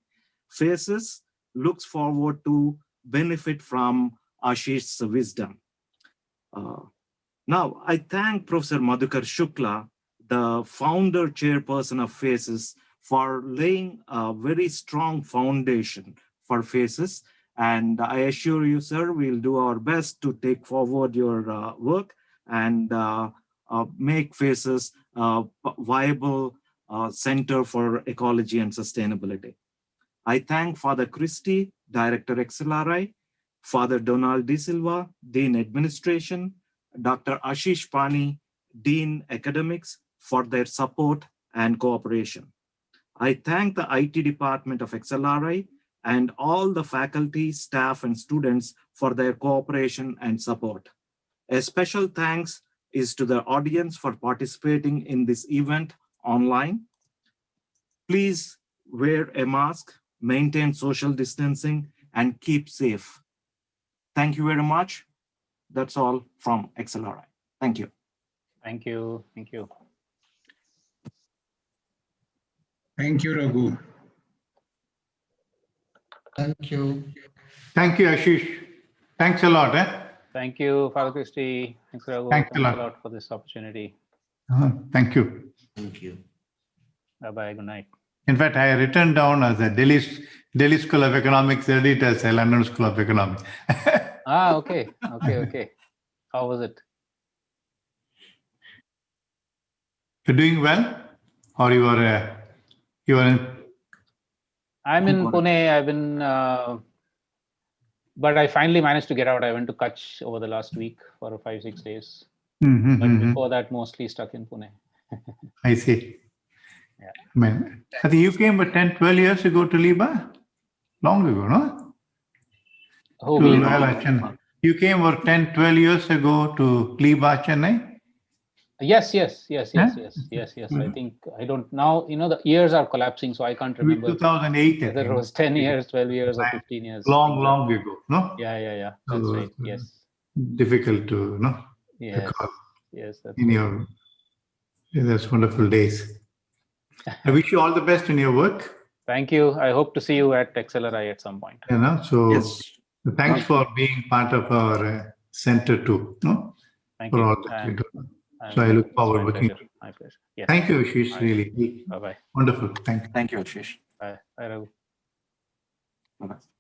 FACES looks forward to benefit from Ashish's wisdom. Now, I thank Professor Madhukar Shukla, the founder chairperson of FACES, for laying a very strong foundation for FACES. And I assure you, sir, we'll do our best to take forward your work and make FACES a viable center for ecology and sustainability. I thank Father Christie, Director XLRI, Father Donald De Silva, Dean Administration, Dr. Ashish Pani, Dean Academics, for their support and cooperation. I thank the IT department of XLRI and all the faculty, staff, and students for their cooperation and support. A special thanks is to the audience for participating in this event online. Please wear a mask, maintain social distancing, and keep safe. Thank you very much. That's all from XLRI. Thank you. Thank you. Thank you. Thank you, Raghu. Thank you. Thank you, Ashish. Thanks a lot. Thank you, Father Christie. Thanks, Raghu. Thanks a lot. A lot for this opportunity. Thank you. Thank you. Bye-bye. Good night. In fact, I written down as a Delhi School of Economics, edit as a London School of Economics. Okay. Okay. How was it? You're doing well? Or you are in? I'm in Pune. I've been, but I finally managed to get out. I went to Kutch over the last week for 5-6 days. But before that, mostly stuck in Pune. I see. Yeah. I mean, I think you came 10, 12 years ago to Liba? Long ago, no? Oh, To me? Loyola, Chennai. You came 10, 12 years ago to Liba, Chennai? Yes. I think I don't now. The years are collapsing, so I can't remember. 2008. Whether it was 10 years, 12 years, or 15 years. Long ago, no? Yeah. That's right. Yes. Difficult to Yes. recall. Yes. That's In your those wonderful days. I wish you all the best in your work. Thank you. I hope to see you at XLRI at some point. So Yes. thanks for being part of our center too. No? Thank for you. all that you do. So I look forward to working. My pleasure. Yes. Thank you, Ashish. Bye. Really. Bye-bye. Wonderful. Thank you. Thank you, Ashish. Bye. Bye, Raghu. Bye-bye.